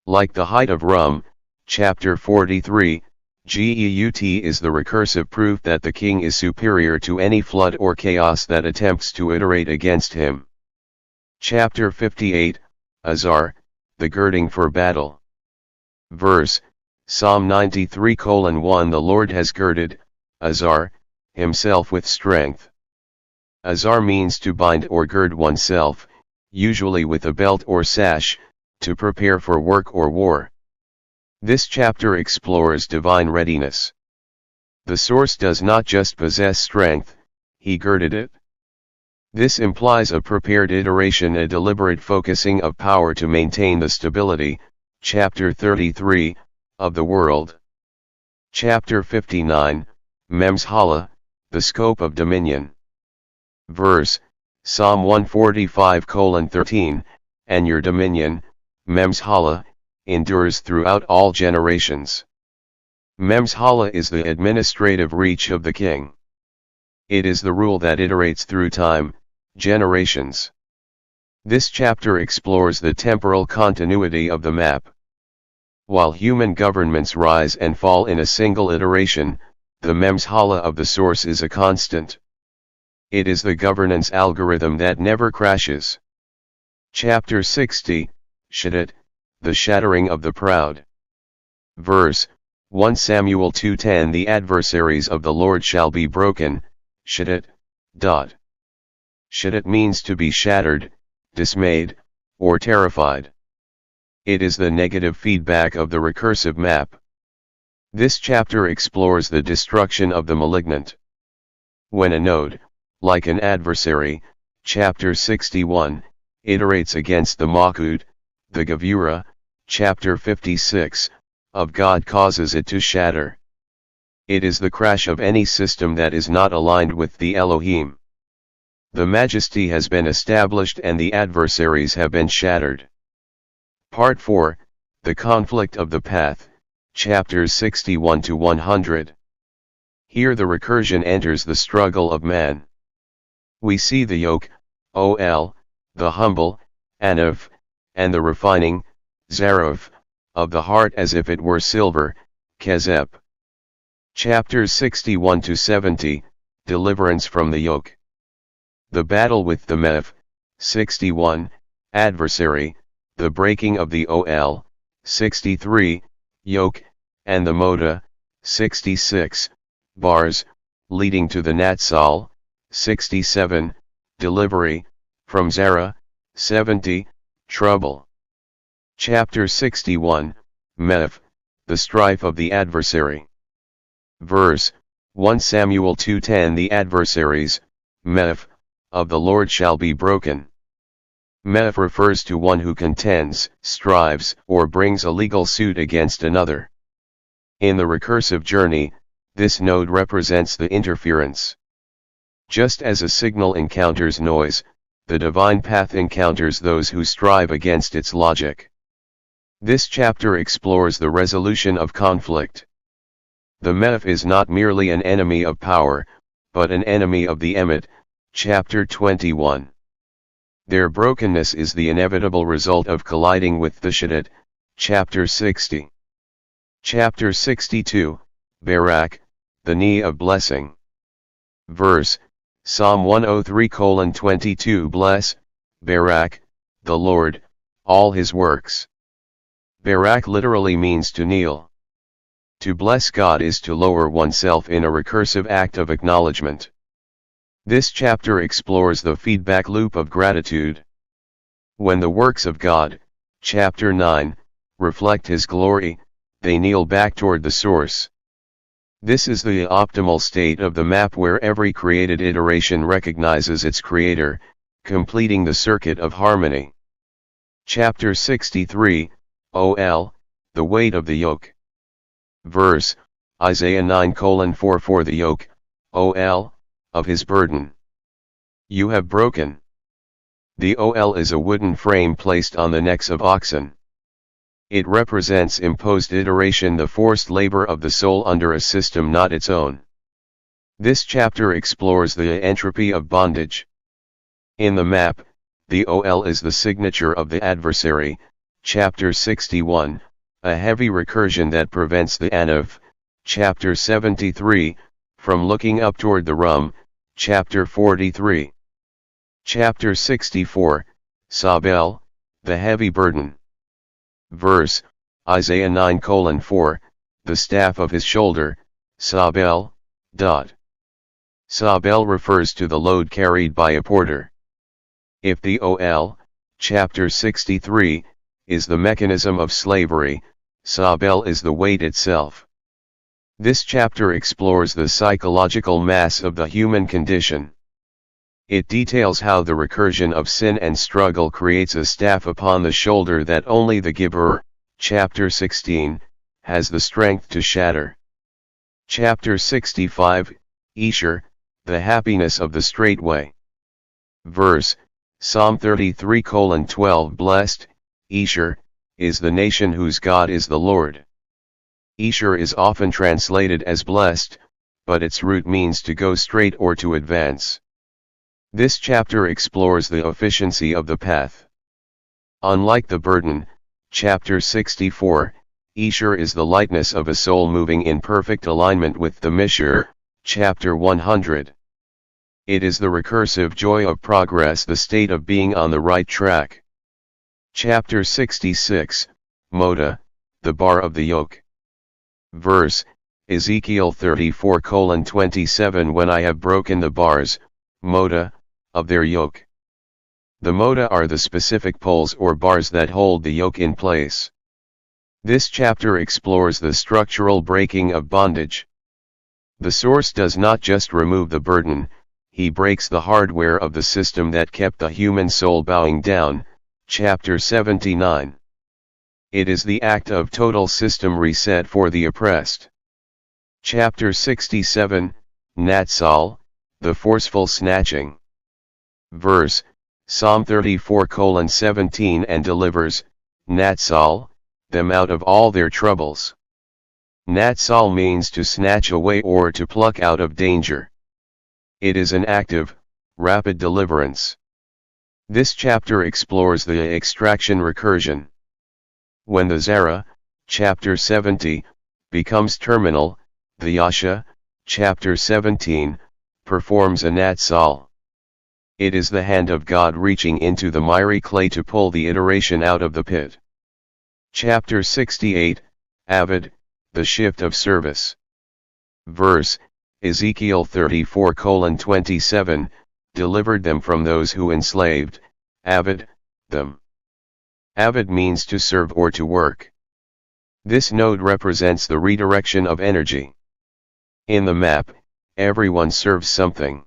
Like the height of Rum, chapter 43, Geut is the recursive proof that the king is superior to any flood or chaos that attempts to iterate against him. Chapter 58, Azar, the girding for battle. Verse, Psalm 93:1 The Lord has girded, Azar, himself with strength. Azar means to bind or gird oneself, usually with a belt or sash, to prepare for work or war. This chapter explores divine readiness. The source does not just possess strength, he girded it. This implies a prepared iteration, a deliberate focusing of power to maintain the stability, chapter 33, of the world. Chapter 59, Memshala, the scope of dominion. Verse, Psalm 145:13, and your dominion, Memshala, endures throughout all generations. Memshala is the administrative reach of the king. It is the rule that iterates through time, generations. This chapter explores the temporal continuity of the map. While human governments rise and fall in a single iteration, the Memshala of the source is a constant. It is the governance algorithm that never crashes. Chapter 60, Shaddat, the shattering of the proud. Verse, 1 Samuel 2:10 The adversaries of the Lord shall be broken, Shaddat. Shaddat means to be shattered, dismayed, or terrified. It is the negative feedback of the recursive map. This chapter explores the destruction of the malignant. When a node, like an adversary, chapter 61, iterates against the Malkut, the Gevura, chapter 56, of God causes it to shatter. It is the crash of any system that is not aligned with the Elohim. The majesty has been established and the adversaries have been shattered. Part 4, The Conflict of the Path, chapters 61-100. Here the recursion enters the struggle of man. We see the yoke, ol, the humble, anav, and the refining, zarov, of the heart as if it were silver, kezeb. Chapters 61-70, Deliverance from the yoke. The battle with the mev, 61, adversary, the breaking of the ol, 63, yoke, and the moda, 66, bars, leading to the natsal, 67, delivery, from Zara, 70, trouble. Chapter 61, Mev, the strife of the adversary. Verse, 1 Samuel 2:10 The adversaries, Meph, of the Lord shall be broken. Meph refers to one who contends, strives, or brings a legal suit against another. In the recursive journey, this node represents the interference. Just as a signal encounters noise, the divine path encounters those who strive against its logic. This chapter explores the resolution of conflict. The Meph is not merely an enemy of power, but an enemy of the Emet, chapter 21. Their brokenness is the inevitable result of colliding with the Shaddat, chapter 60. Chapter 62, Barak, the knee of blessing. Verse, Psalm 103:22 Bless, Barak, the Lord, all his works. Barak literally means to kneel. To bless God is to lower oneself in a recursive act of acknowledgement. This chapter explores the feedback loop of gratitude. When the works of God, chapter 9, reflect His glory, they kneel back toward the source. This is the optimal state of the map where every created iteration recognizes its creator, completing the circuit of harmony. Chapter 63, OL, the weight of the yoke. Verse, Isaiah 9:4 For the yoke, OL, of his burden you have broken. The OL is a wooden frame placed on the necks of oxen. It represents imposed iteration, the forced labor of the soul under a system not its own. This chapter explores the entropy of bondage. In the map, the OL is the signature of the adversary, chapter 61, a heavy recursion that prevents the Anav, chapter 73, from looking up toward the Rum, chapter 43. Chapter 64, Sabel, the heavy burden. Verse, Isaiah 9:4, the staff of his shoulder, Sabel. Sabel refers to the load carried by a porter. If the OL, chapter 63, is the mechanism of slavery, Sabel is the weight itself. This chapter explores the psychological mass of the human condition. It details how the recursion of sin and struggle creates a staff upon the shoulder that only the giver, chapter 16, has the strength to shatter. Chapter 65, Esher, the happiness of the straight way. Verse, Psalm 33:12 Blessed, Esher, is the nation whose God is the Lord. Esher is often translated as blessed, but its root means to go straight or to advance. This chapter explores the efficiency of the path. Unlike the burden, chapter 64, Esher is the lightness of a soul moving in perfect alignment with the Mishur, chapter 100. It is the recursive joy of progress, the state of being on the right track. Chapter 66, Moda, the bar of the yoke. Verse, Ezekiel 34:27 When I have broken the bars, Moda, of their yoke. The moda are the specific poles or bars that hold the yoke in place. This chapter explores the structural breaking of bondage. The source does not just remove the burden, he breaks the hardware of the system that kept the human soul bowing down, chapter 79. It is the act of total system reset for the oppressed. Chapter 67, Natsal, the forceful snatching. Verse, Psalm 34:17 And delivers, Natsal, them out of all their troubles. Natsal means to snatch away or to pluck out of danger. It is an active, rapid deliverance. This chapter explores the extraction recursion. When the Zara, chapter 70, becomes terminal, the Yasha, chapter 17, performs a Natsal. It is the hand of God reaching into the miry clay to pull the iteration out of the pit. Chapter 68, Avid, the shift of service. Verse, Ezekiel 34:27, delivered them from those who enslaved, Avid, them. Avid means to serve or to work. This node represents the redirection of energy. In the map, everyone serves something.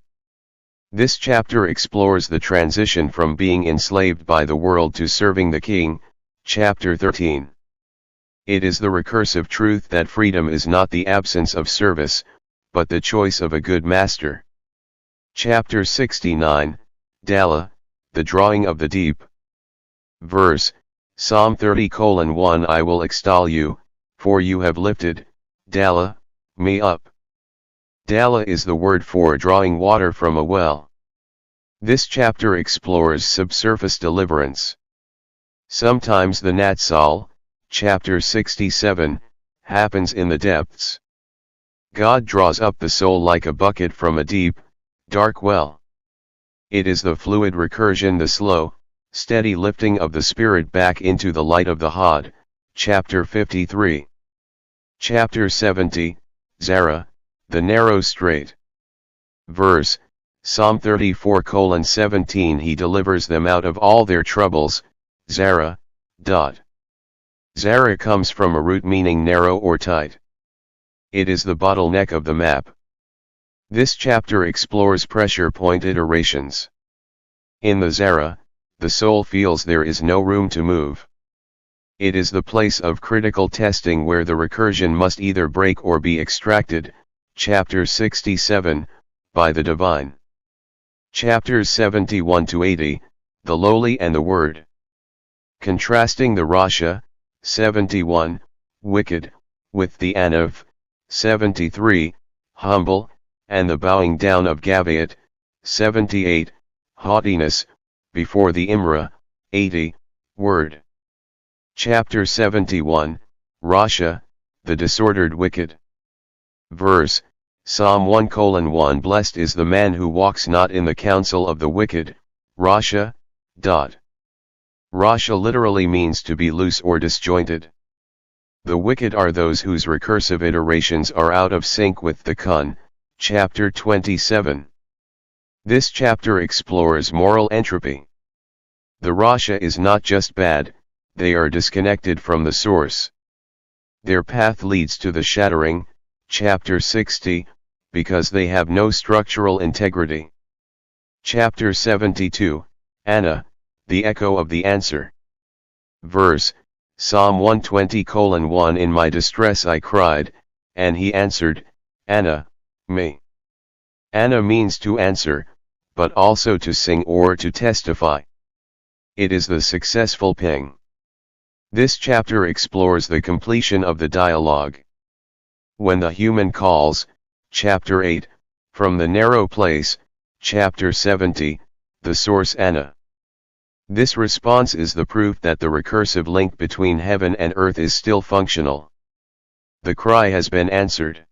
This chapter explores the transition from being enslaved by the world to serving the king, chapter 13. It is the recursive truth that freedom is not the absence of service, but the choice of a good master. Chapter 69, Dala, the drawing of the deep. Verse, Psalm 30:1 I will extol you, for you have lifted, Dala, me up. Dala is the word for drawing water from a well. This chapter explores subsurface deliverance. Sometimes the Natsal, chapter 67, happens in the depths. God draws up the soul like a bucket from a deep, dark well. It is the fluid recursion, the slow, steady lifting of the spirit back into the light of the Hod, chapter 53. Chapter 70, Zara, the narrow strait. Verse, Psalm 34:17 He delivers them out of all their troubles, Zara. Zara comes from a root meaning narrow or tight. It is the bottleneck of the map. This chapter explores pressure point iterations. In the Zara, the soul feels there is no room to move. It is the place of critical testing where the recursion must either break or be extracted, chapter 67, by the divine. Chapters 71-80, the lowly and the word. Contrasting the Rasha, 71, wicked, with the Anav, 73, humble, and the bowing down of Gaviot, 78, haughtiness, before the Imra, 80, word. Chapter 71, Rasha, the disordered wicked. Verse, Psalm 1:1 Blessed is the man who walks not in the counsel of the wicked, Rasha. Rasha literally means to be loose or disjointed. The wicked are those whose recursive iterations are out of sync with the Kun, chapter 27. This chapter explores moral entropy. The Rasha is not just bad, they are disconnected from the source. Their path leads to the shattering, chapter 60, because they have no structural integrity. Chapter 72, Anna, the echo of the answer. Verse, Psalm 120:1 In my distress I cried, and he answered, Anna, me. Anna means to answer, but also to sing or to testify. It is the successful ping. This chapter explores the completion of the dialogue. When the human calls, chapter 8, from the narrow place, chapter 70, the source Anna. This response is the proof that the recursive link between heaven and earth is still functional. The cry has been answered.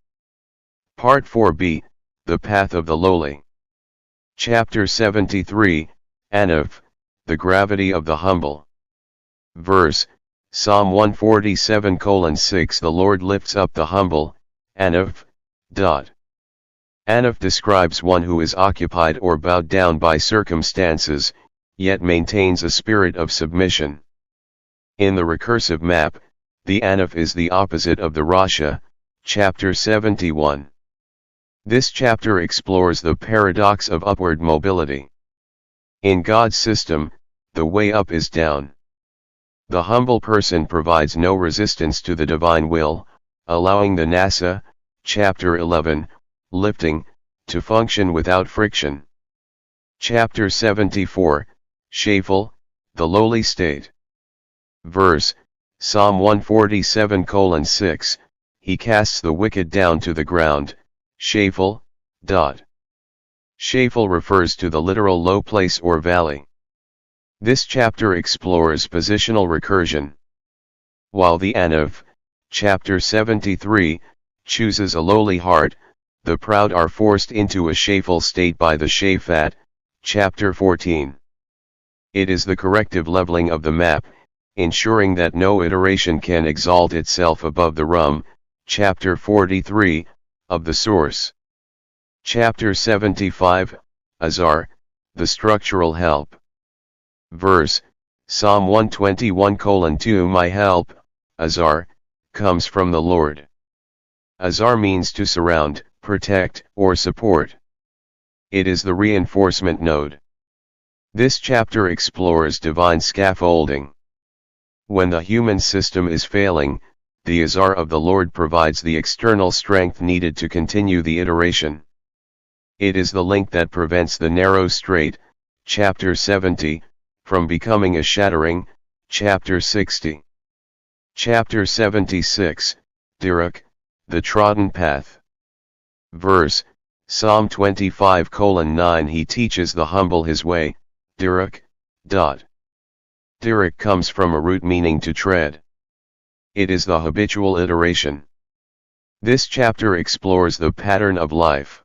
Part 4b, the path of the lowly. Chapter 73, Anav, the gravity of the humble. Verse, Psalm 147:6 The Lord lifts up the humble, Anav. Anav describes one who is occupied or bowed down by circumstances, yet maintains a spirit of submission. In the recursive map, the Anav is the opposite of the Rasha, chapter 71. This chapter explores the paradox of upward mobility. In God's system, the way up is down. The humble person provides no resistance to the divine will, allowing the Nasa, chapter 11, lifting, to function without friction. Chapter 74, Shafel, the lowly state. Verse, Psalm 147:6, He casts the wicked down to the ground, Shafel. Shafel refers to the literal low place or valley. This chapter explores positional recursion. While the Anav, chapter 73, chooses a lowly heart, the proud are forced into a Shafel state by the Shaphat, chapter 14. It is the corrective leveling of the map, ensuring that no iteration can exalt itself above the Rum, chapter 43, of the source. Chapter 75, Azar, the structural help. Verse, Psalm 121:2 My help, Azar, comes from the Lord. Azar means to surround, protect, or support. It is the reinforcement node. This chapter explores divine scaffolding. When the human system is failing, the Azar of the Lord provides the external strength needed to continue the iteration. It is the link that prevents the narrow strait, chapter 70, from becoming a shattering, chapter 60. Chapter 76, Diruk, the trodden path. Verse, Psalm 25:9. He teaches the humble his way, Diruk. Diruk comes from a root meaning to tread. It is the habitual iteration. This chapter explores the pattern of life.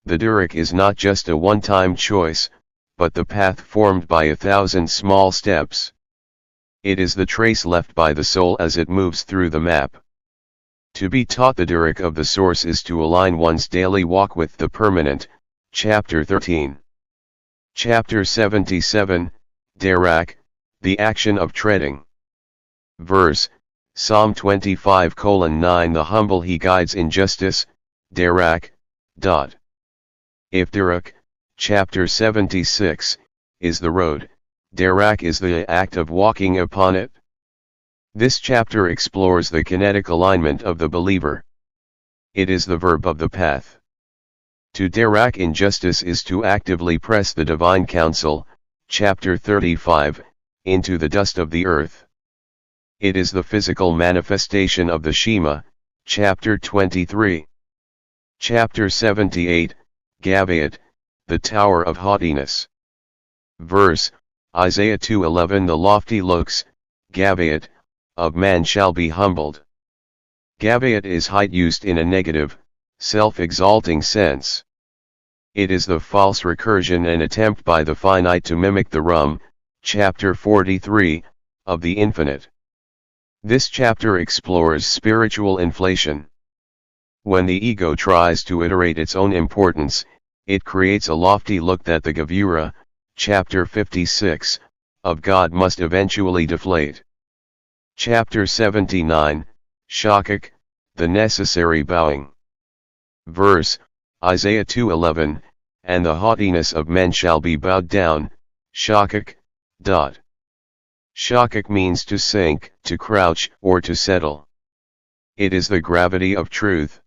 The Diruk is not just a one-time choice, but the path formed by 1,000 small steps. It is the trace left by the soul as it moves through the map. To be taught the Diruk of the source is to align one's daily walk with the permanent, chapter 13. Chapter 77, Derak, the action of treading. Verse, Psalm 25:9. The humble he guides in justice, Derak. If Diruk, chapter 76, is the road, Derak is the act of walking upon it. This chapter explores the kinetic alignment of the believer. It is the verb of the path. To Derak in justice is to actively press the divine counsel, chapter 35, into the dust of the earth. It is the physical manifestation of the Shema, chapter 23. Chapter 78, Gabayat, the Tower of Haughtiness. Verse, Isaiah 2:11. The lofty looks, Gabayat, of man shall be humbled. Gabayat is height used in a negative, self-exalting sense. It is the false recursion and attempt by the finite to mimic the rum, chapter 43, of the infinite. This chapter explores spiritual inflation. When the ego tries to iterate its own importance, it creates a lofty look that the Gevura, chapter 56, of God must eventually deflate. Chapter 79, Shakak, the necessary bowing. Verse, Isaiah 2:11, and the haughtiness of men shall be bowed down, Shakak. Shakak means to sink, to crouch, or to settle. It is the gravity of truth.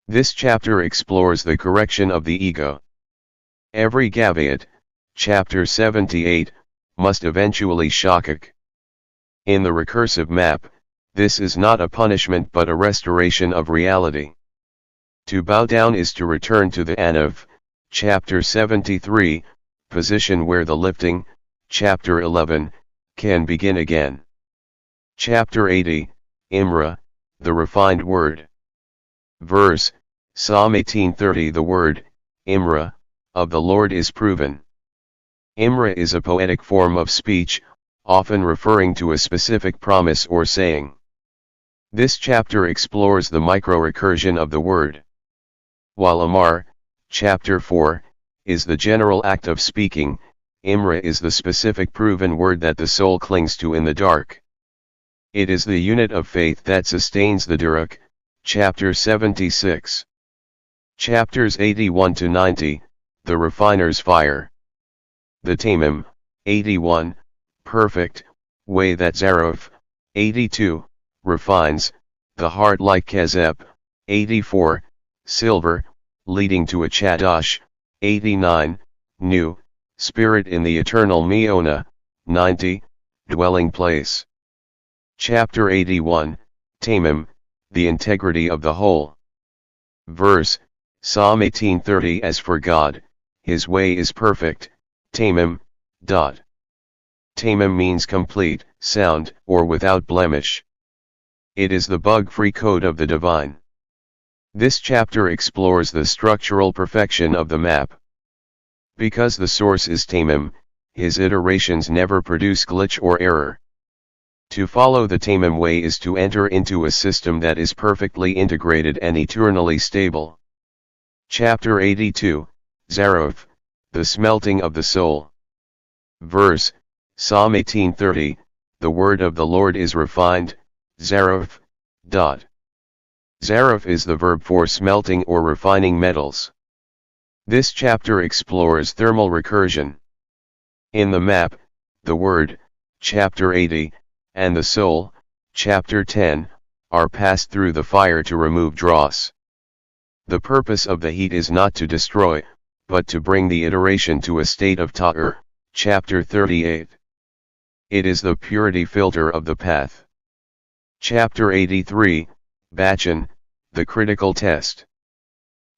This chapter explores the correction of the ego. Every Gabayat, chapter 78, must eventually Shakak. In the recursive map, this is not a punishment but a restoration of reality. To bow down is to return to the Anav, chapter 73, position where the lifting, chapter 11, can begin again. Chapter 80, Imra, the refined word. Verse, Psalm 18:30. The word, Imra, of the Lord is proven. Imra is a poetic form of speech, often referring to a specific promise or saying. This chapter explores the micro-recursion of the word. While Amar, chapter 4, is the general act of speaking, Imra is the specific proven word that the soul clings to in the dark. It is the unit of faith that sustains the Diruk, chapter 76. Chapters 81-90, the refiner's fire. The Tamim, 81, perfect, way that Zaruf, 82, refines, the heart like Kezep, 84, silver, leading to a Chadash, 89, new, spirit in the eternal Meona, 90, dwelling place. Chapter 81, Tamim, the integrity of the whole. Verse, Psalm 18:30. As for God, his way is perfect, Tamim. Tamim means complete, sound, or without blemish. It is the bug-free code of the divine. This chapter explores the structural perfection of the map. Because the source is Tamim, his iterations never produce glitch or error. To follow the Tamim way is to enter into a system that is perfectly integrated and eternally stable. Chapter 82, Zaruf, the smelting of the soul. Verse, Psalm 18:30, the word of the Lord is refined, Zaruf. Zarif is the verb for smelting or refining metals. This chapter explores thermal recursion. In the map, the word, chapter 80, and the soul, chapter 10, are passed through the fire to remove dross. The purpose of the heat is not to destroy, but to bring the iteration to a state of ta'ur, chapter 38. It is the purity filter of the path. Chapter 83, Bachan, the critical test.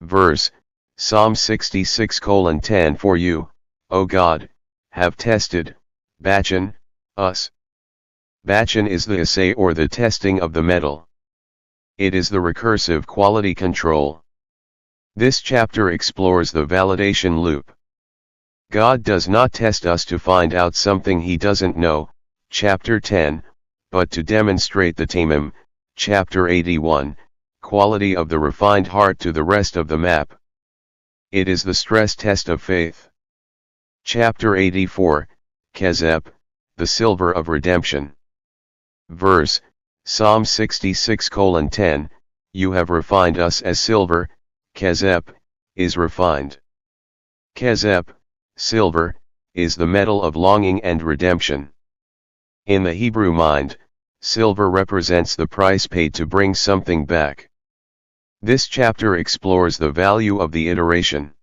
Verse, Psalm 66:10 For you, O God, have tested, Bachan, us. Bachan is the assay or the testing of the metal. It is the recursive quality control. This chapter explores the validation loop. God does not test us to find out something he doesn't know, chapter 10, but to demonstrate the tamim, chapter 81, quality of the refined heart to the rest of the map. It is the stress test of faith. Chapter 84, Kezeb, the silver of redemption. Verse, Psalm 66:10, You have refined us as silver, Kezeb, is refined. Kezeb, silver, is the metal of longing and redemption. In the Hebrew mind, silver represents the price paid to bring something back. This chapter explores the value of the iteration.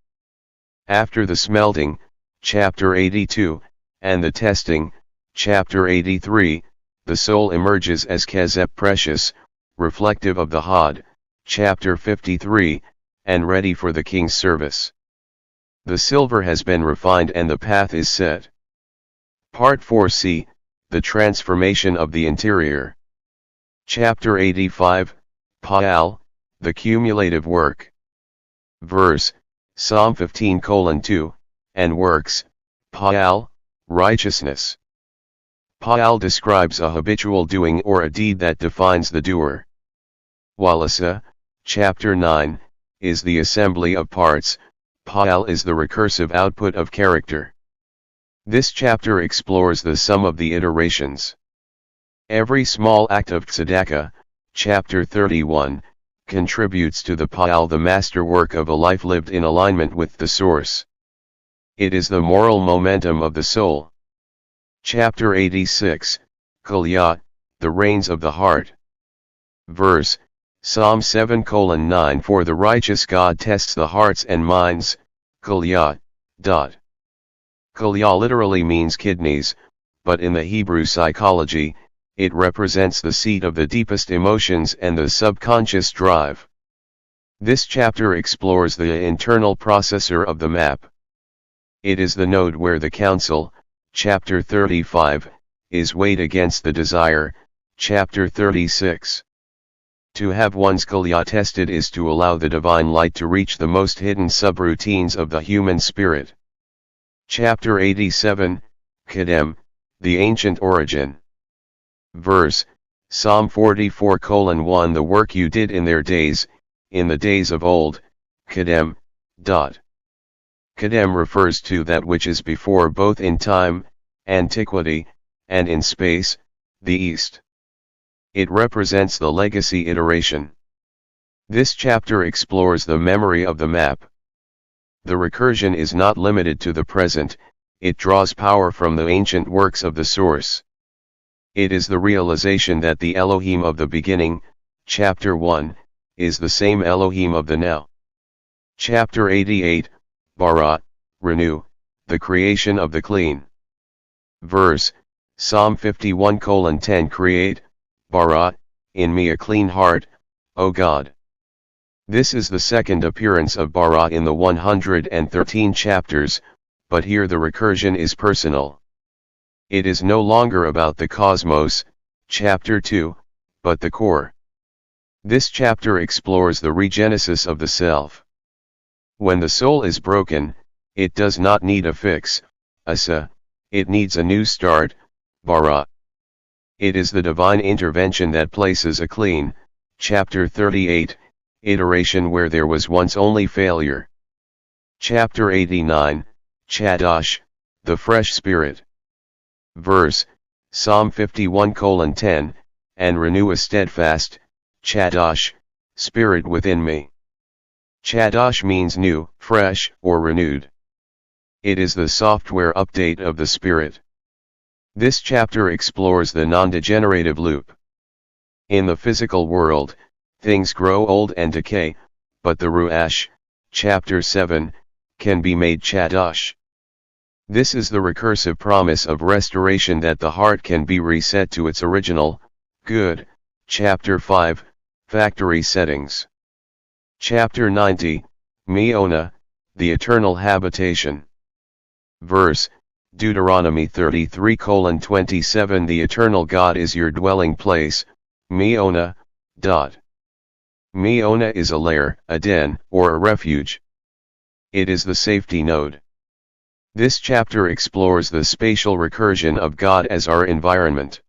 After the smelting, chapter 82, and the testing, chapter 83, the soul emerges as Kezeb precious, reflective of the Had, chapter 53, and ready for the king's service. The silver has been refined and the path is set. Part 4c, the transformation of the interior. Chapter 85, Pa'al, the cumulative work. Verse, Psalm 15:2, and works, Pa'al, righteousness. Pa'al describes a habitual doing or a deed that defines the doer. Walasa, chapter 9, is the assembly of parts, Pa'al is the recursive output of character. This chapter explores the sum of the iterations. Every small act of tzedakah, chapter 31, contributes to the Pa'al, the masterwork of a life lived in alignment with the source. It is the moral momentum of the soul. Chapter 86, Kulyat, the reins of the heart. Verse, Psalm 7:9 For the righteous God tests the hearts and minds, Kulyat. Kulya literally means kidneys, but in the Hebrew psychology, it represents the seat of the deepest emotions and the subconscious drive. This chapter explores the internal processor of the map. It is the node where the counsel, chapter 35, is weighed against the desire, chapter 36. To have one's kulya tested is to allow the divine light to reach the most hidden subroutines of the human spirit. Chapter 87, Kedem, the ancient origin. Verse, Psalm 44:1 The work you did in their days, in the days of old, Kedem. Kedem refers to that which is before both in time, antiquity, and in space, the East. It represents the legacy iteration. This chapter explores the memory of the map. The recursion is not limited to the present, it draws power from the ancient works of the source. It is the realization that the Elohim of the beginning, chapter 1, is the same Elohim of the now. Chapter 88, Bara, renew, the creation of the clean. Verse, Psalm 51:10 Create, Bara, in me a clean heart, O God. This is the second appearance of Bara in the 113 chapters, but here the recursion is personal. It is no longer about the cosmos, chapter 2, but the core. This chapter explores the regenesis of the self. When the soul is broken, it does not need a fix, asa, it needs a new start, bara. It is the divine intervention that places a clean, chapter 38, iteration where there was once only failure. Chapter 89, Chadash, the fresh spirit. Verse, Psalm 51:10, and renew a steadfast, Chadash, spirit within me. Chadash means new, fresh, or renewed. It is the software update of the spirit. This chapter explores the non-degenerative loop. In the physical world, things grow old and decay, but the Ruach, chapter 7, can be made Chadash. This is the recursive promise of restoration that the heart can be reset to its original, good, chapter 5, factory settings. Chapter 90, Meona, the eternal habitation. Verse, Deuteronomy 33:27 The eternal God is your dwelling place, Meona. Meona is a lair, a den, or a refuge. It is the safety node. This chapter explores the spatial recursion of God as our environment.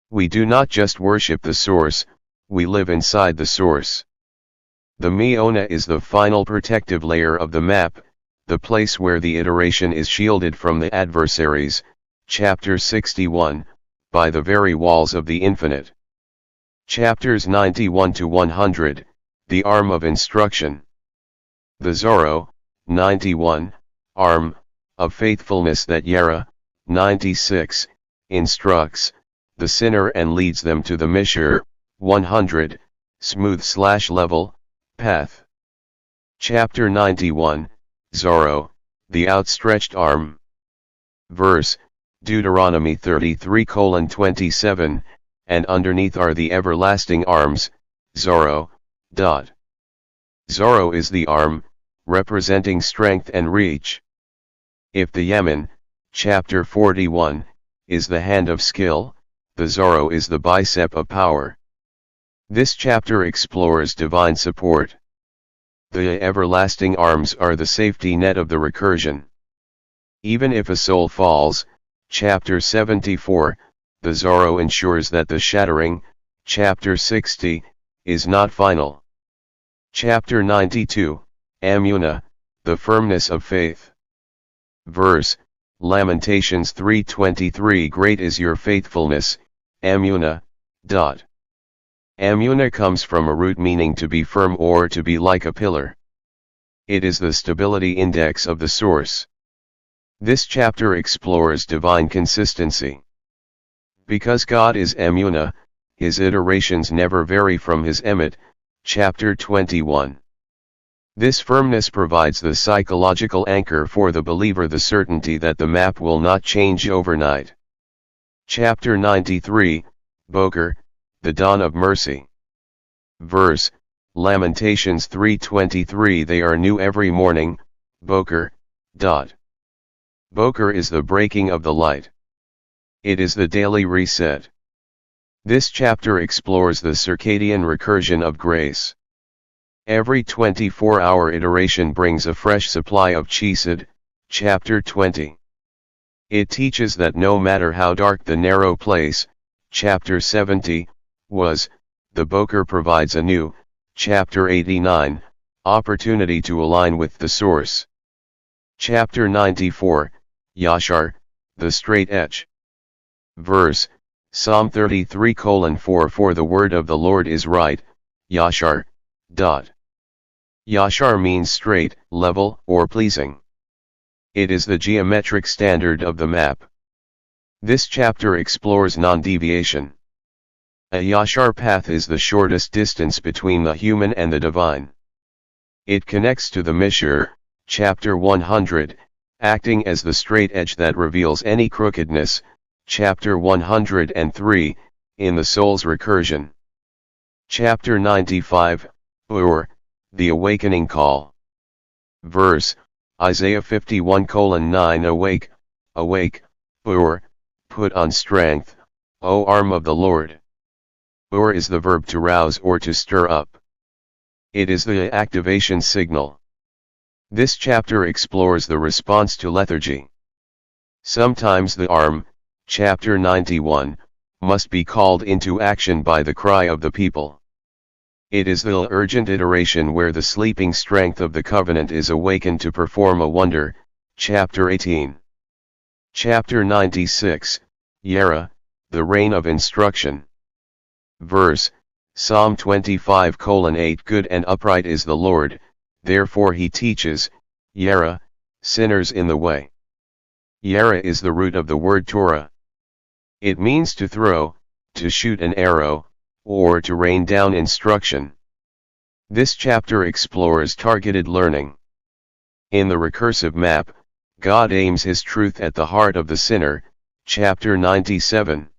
We do not just worship the source, we live inside the source. The Meona is the final protective layer of the map, the place where the iteration is shielded from the adversaries, chapter 61, by the very walls of the infinite. Chapters 91 to 100, the arm of instruction. The Zorro, 91, arm, of faithfulness that Yara, 96, instructs, the sinner and leads them to the Mishur, 100, smooth/level, path. Chapter 91, Zorro, the outstretched arm. Verse, Deuteronomy 33:27, and underneath are the everlasting arms, Zorro. Zorro is the arm, representing strength and reach. If the Yemen, chapter 41, is the hand of skill, the Zorro is the bicep of power. This chapter explores divine support. The everlasting arms are the safety net of the recursion. Even if a soul falls, chapter 74, the Zorro ensures that the shattering, chapter 60, is not final. Chapter 92, Amuna, the firmness of faith. Verse, Lamentations 3:23 Great is your faithfulness, Amuna. Amuna comes from a root meaning to be firm or to be like a pillar. It is the stability index of the source. This chapter explores divine consistency. Because God is Amuna, his iterations never vary from his emet, chapter 21. This firmness provides the psychological anchor for the believer, the certainty that the map will not change overnight. Chapter 93, Boker, the dawn of mercy. Verse, Lamentations 3:23 They are new every morning, Boker. Boker is the breaking of the light. It is the daily reset. This chapter explores the circadian recursion of grace. Every 24-hour iteration brings a fresh supply of Chesed, chapter 20. It teaches that no matter how dark the narrow place, chapter 70, was, the Boker provides a new, chapter 89, opportunity to align with the source. Chapter 94, Yashar, the straight edge. Verse, Psalm 33:4 For the word of the Lord is right, Yashar. Yashar means straight, level, or pleasing. It is the geometric standard of the map. This chapter explores non-deviation. A Yashar path is the shortest distance between the human and the divine. It connects to the Mishur, chapter 100, acting as the straight edge that reveals any crookedness, chapter 103, in the soul's recursion. Chapter 95, Ur, the awakening call. Verse, Isaiah 51:9 Awake, awake, Ur, put on strength, O arm of the Lord. Ur is the verb to rouse or to stir up. It is the activation signal. This chapter explores the response to lethargy. Sometimes the arm, chapter 91, must be called into action by the cry of the people. It is the urgent iteration where the sleeping strength of the covenant is awakened to perform a wonder, chapter 18. Chapter 96, Yera, the reign of instruction. Verse, Psalm 25:8 Good and upright is the Lord, therefore he teaches, Yera, sinners in the way. Yera is the root of the word Torah. It means to throw, to shoot an arrow, or to rain down instruction. This chapter explores targeted learning. In the recursive map, God aims his truth at the heart of the sinner, chapter 97.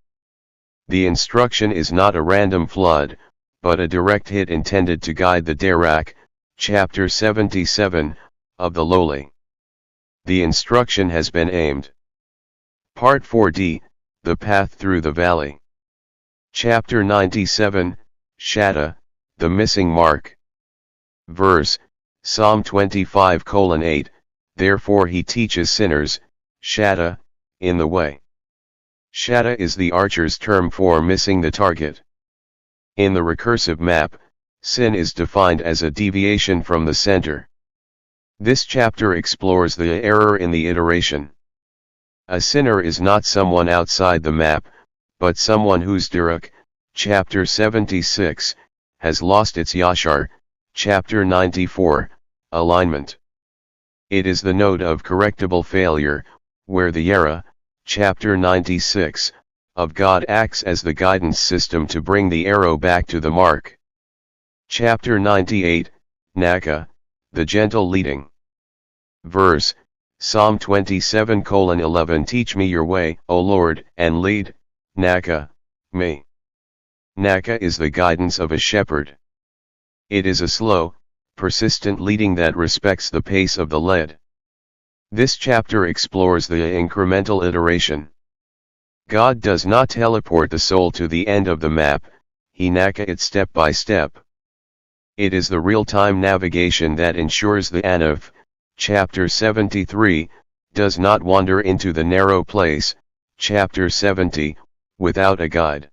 The instruction is not a random flood, but a direct hit intended to guide the derek, chapter 77, of the lowly. The instruction has been aimed. Part 4d, the path through the valley. Chapter 97, Shatta, the missing mark. Verse, Psalm 25:8, therefore he teaches sinners, Shatta, in the way. Shatta is the archer's term for missing the target. In the recursive map, sin is defined as a deviation from the center. This chapter explores the error in the iteration. A sinner is not someone outside the map, but someone whose derek, chapter 76, has lost its yashar, chapter 94, alignment. It is the node of correctable failure, where the yera, chapter 96, of God acts as the guidance system to bring the arrow back to the mark. Chapter 98, Naka, the gentle leading. Verse, Psalm 27:11 Teach me your way, O Lord, and lead, Naka, me. Naka is the guidance of a shepherd. It is a slow, persistent leading that respects the pace of the led. This chapter explores the incremental iteration. God does not teleport the soul to the end of the map, he naka it step by step. It is the real-time navigation that ensures the Anaf, chapter 73, does not wander into the narrow place, chapter 70, without a guide.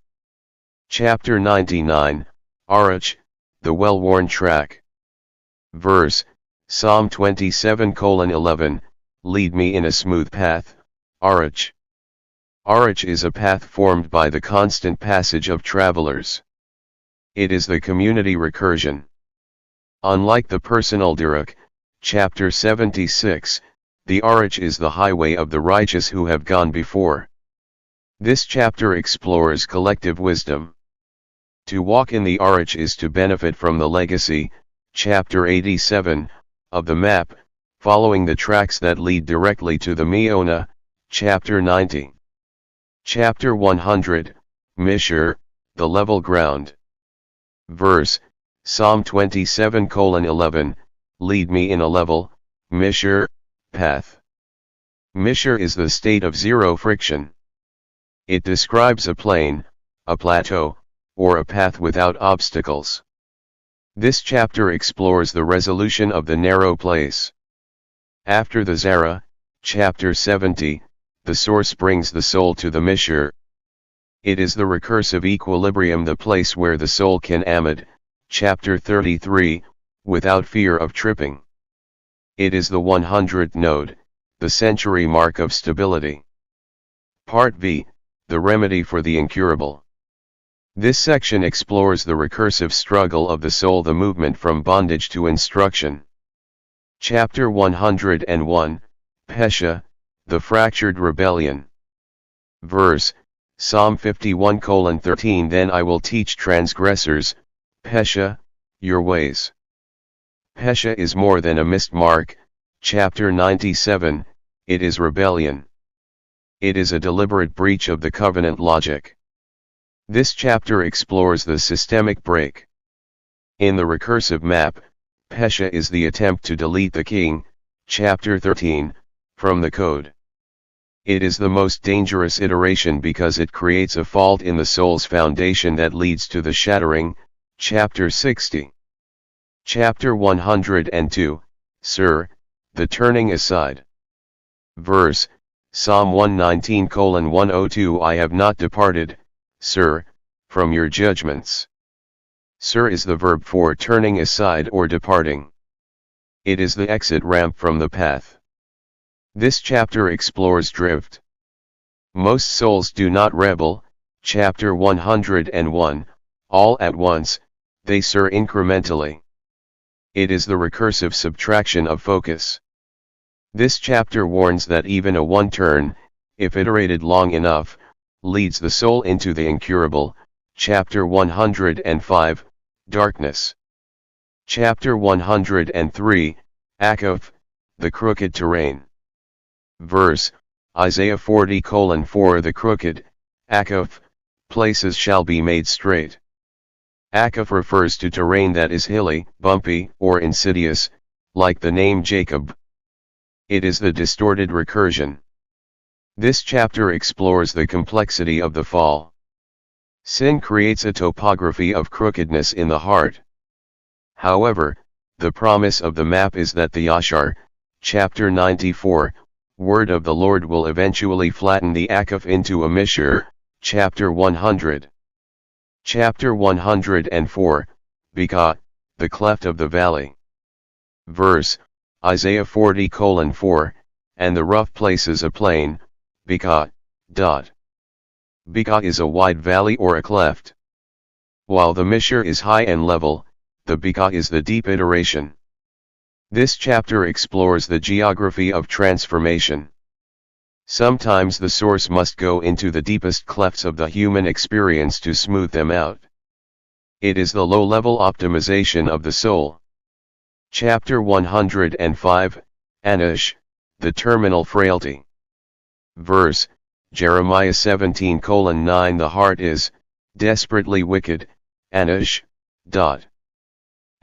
Chapter 99, Arach, the well-worn track. Verse, Psalm 27:11, lead me in a smooth path, Arach. Arach is a path formed by the constant passage of travelers. It is the community recursion. Unlike the personal derek, chapter 76, the Arach is the highway of the righteous who have gone before. This chapter explores collective wisdom. To walk in the Arach is to benefit from the legacy, chapter 87, of the map, following the tracks that lead directly to the Meona, chapter 90. Chapter 100, Mishur, the level ground. Verse, Psalm 27:11, lead me in a level, Mishur, path. Mishur is the state of zero friction. It describes a plain, a plateau, or a path without obstacles. This chapter explores the resolution of the narrow place. After the Zara, chapter 70, the source brings the soul to the Mishur. It is the recursive equilibrium, the place where the soul can amid, chapter 33, without fear of tripping. It is the 100th node, the century mark of stability. Part B, the remedy for the incurable. This section explores the recursive struggle of the soul, the movement from bondage to instruction. Chapter 101, Pesha, the fractured rebellion. Verse, Psalm 51:13 Then I will teach transgressors, Pesha, your ways. Pesha is more than a missed mark, chapter 97, it is rebellion. It is a deliberate breach of the covenant logic. This chapter explores the systemic break. In the recursive map, Pesha is the attempt to delete the king, chapter 13, from the code. It is the most dangerous iteration because it creates a fault in the soul's foundation that leads to the shattering, chapter 60. Chapter 102, Sir, the turning aside. Verse, Psalm 119:102 I have not departed, Sir, from your judgments. Sir is the verb for turning aside or departing. It is the exit ramp from the path. This chapter explores drift. Most souls do not rebel, chapter 101, all at once, they sur incrementally. It is the recursive subtraction of focus. This chapter warns that even a one turn, if iterated long enough, leads the soul into the incurable. Chapter 105, Darkness. Chapter 103, Akaf, the crooked terrain. Verse, Isaiah 40:4 The crooked, Akaf, places shall be made straight. Akaf refers to terrain that is hilly, bumpy, or insidious, like the name Jacob. It is the distorted recursion. This chapter explores the complexity of the fall. Sin creates a topography of crookedness in the heart. However, the promise of the map is that the Yashar, chapter 94, word of the Lord will eventually flatten the Akaf into a Mishar, chapter 100. Chapter 104, Bika, the cleft of the valley. Verse, Isaiah 40:4, and the rough places a plain, Bika. Bika is a wide valley or a cleft. While the Mishar is high and level, the Bika is the deep iteration. This chapter explores the geography of transformation. Sometimes the source must go into the deepest clefts of the human experience to smooth them out. It is the low-level optimization of the soul. Chapter 105, Anush, the terminal frailty. Verse, Jeremiah 17:9 The heart is, desperately wicked, Anush.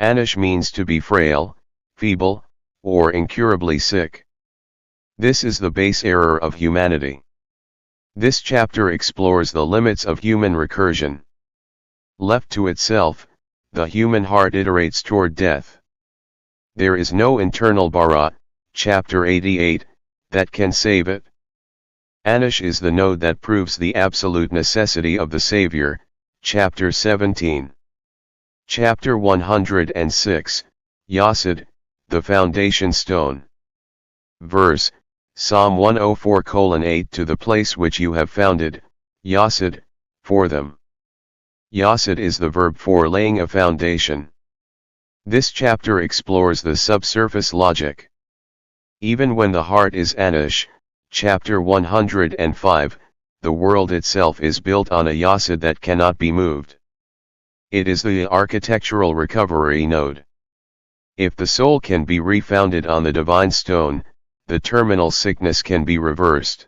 Anush means to be frail, feeble, or incurably sick. This is the base error of humanity. This chapter explores the limits of human recursion. Left to itself, the human heart iterates toward death. There is no internal bara, chapter 88, that can save it. Anush is the node that proves the absolute necessity of the Savior, chapter 17. Chapter 106, Yasud, the foundation stone. Verse, Psalm 104:8 To the place which you have founded, Yasud, for them. Yasud is the verb for laying a foundation. This chapter explores the subsurface logic. Even when the heart is Anush, chapter 105, the world itself is built on a Yasud that cannot be moved. It is the architectural recovery node. If the soul can be refounded on the divine stone, the terminal sickness can be reversed.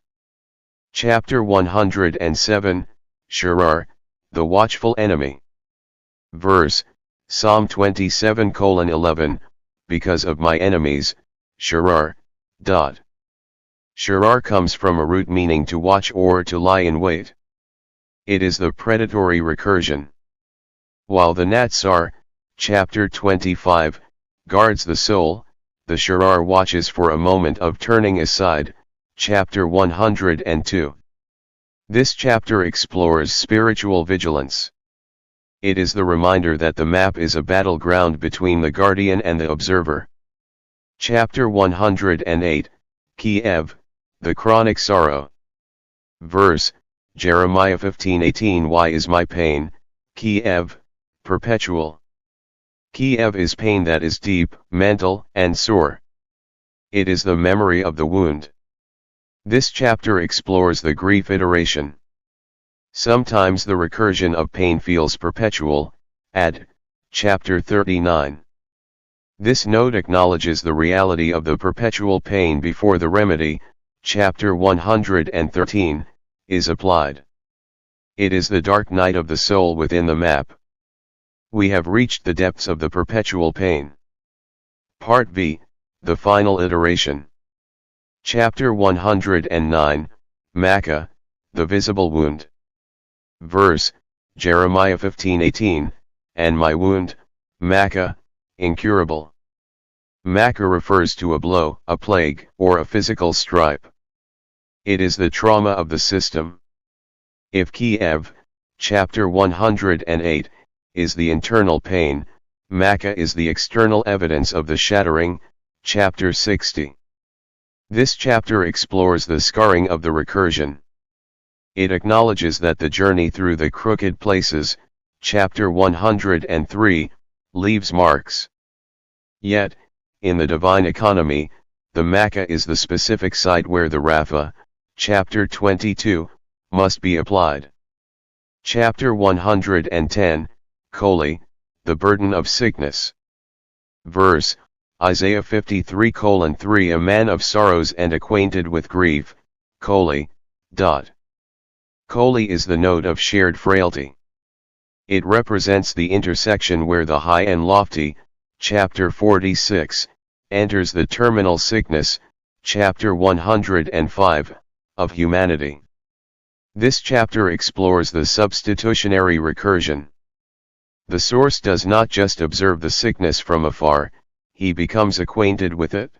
Chapter 107, Sharar, the watchful enemy. Verse, Psalm 27:11, Because of my enemies, Sharar. Sharar comes from a root meaning to watch or to lie in wait. It is the predatory recursion. While the Natsar, chapter 25, guards the soul, the Sharar watches for a moment of turning aside, chapter 102. This chapter explores spiritual vigilance. It is the reminder that the map is a battleground between the guardian and the observer. Chapter 108, Kiev, the chronic sorrow. Verse, Jeremiah 15:18 Why is my pain, Kiev, perpetual? Kiev is pain that is deep, mental, and sore. It is the memory of the wound. This chapter explores the grief iteration. Sometimes the recursion of pain feels perpetual, add, chapter 39. This note acknowledges the reality of the perpetual pain before the remedy, chapter 113, is applied. It is the dark night of the soul within the map. We have reached the depths of the perpetual pain. Part V, the final iteration. Chapter 109, Makkah, the visible wound. Verse, Jeremiah 15:18, and my wound, Makkah, incurable. Makkah refers to a blow, a plague, or a physical stripe. It is the trauma of the system. If Kiev, chapter 108, is the internal pain, Makkah is the external evidence of the shattering, chapter 60. This chapter explores the scarring of the recursion. It acknowledges that the journey through the crooked places, Chapter 103, leaves marks. Yet, in the divine economy, the Makkah is the specific site where the Rafa, chapter 22, must be applied. Chapter 110, Koli, the burden of sickness. Verse, Isaiah 53:3 A man of sorrows and acquainted with grief, Koli. Koli is the note of shared frailty. It represents the intersection where the high and lofty, chapter 46, enters the terminal sickness, chapter 105, of humanity. This chapter explores the substitutionary recursion. The source does not just observe the sickness from afar, he becomes acquainted with it.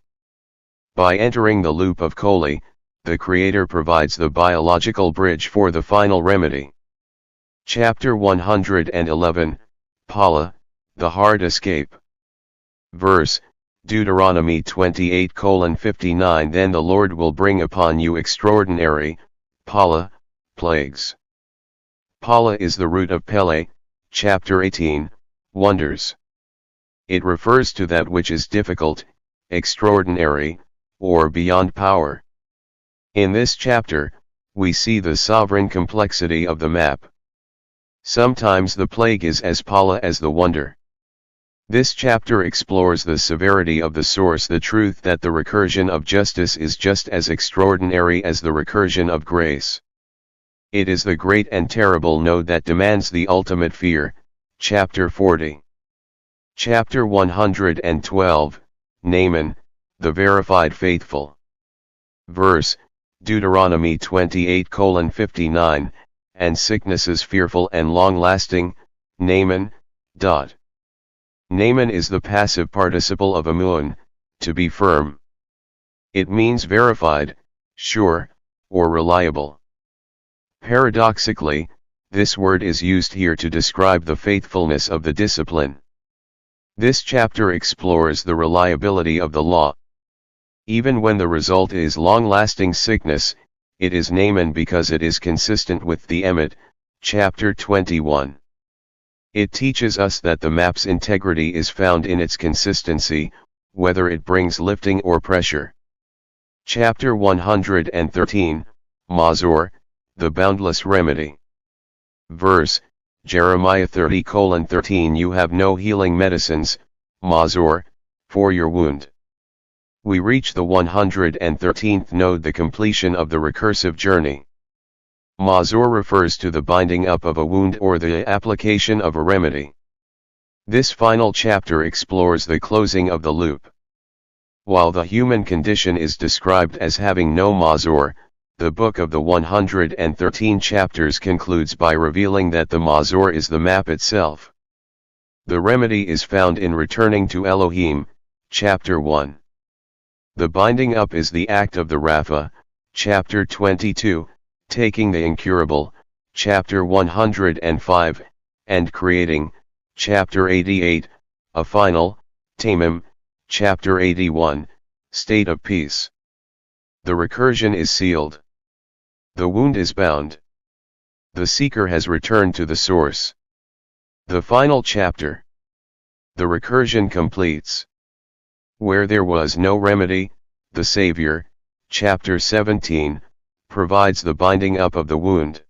By entering the loop of Koli, the Creator provides the biological bridge for the final remedy. Chapter 111, Pala, the hard escape. Verse, Deuteronomy 28:59 Then the Lord will bring upon you extraordinary, Pala, plagues. Pala is the root of Pele, chapter 18, wonders. It refers to that which is difficult, extraordinary, or beyond power. In this chapter, we see the sovereign complexity of the map. Sometimes the plague is as Pala as the wonder. This chapter explores the severity of the source, the truth that the recursion of justice is just as extraordinary as the recursion of grace. It is the great and terrible node that demands the ultimate fear, chapter 40. Chapter 112, Naaman, the verified faithful. Verse, Deuteronomy 28:59, and sicknesses fearful and long-lasting, Naaman. Naaman is the passive participle of amun, to be firm. It means verified, sure, or reliable. Paradoxically, this word is used here to describe the faithfulness of the discipline. This chapter explores the reliability of the law. Even when the result is long-lasting sickness, it is Naaman because it is consistent with the Emet, chapter 21. It teaches us that the map's integrity is found in its consistency, whether it brings lifting or pressure. Chapter 113, Mazor, the boundless remedy. Verse, Jeremiah 30:13 You have no healing medicines, Mazor, for your wound. We reach the 113th node, the completion of the recursive journey. Mazor refers to the binding up of a wound or the application of a remedy. This final chapter explores the closing of the loop. While the human condition is described as having no Mazor, the book of the 113 chapters concludes by revealing that the Mazor is the map itself. The remedy is found in returning to Elohim, chapter 1. The binding up is the act of the Rapha, chapter 22, taking the incurable, chapter 105, and creating, chapter 88, a final, Tamim, chapter 81, state of peace. The recursion is sealed. The wound is bound. The seeker has returned to the source. The final chapter. The recursion completes. Where there was no remedy, the Savior, chapter 17, provides the binding up of the wound.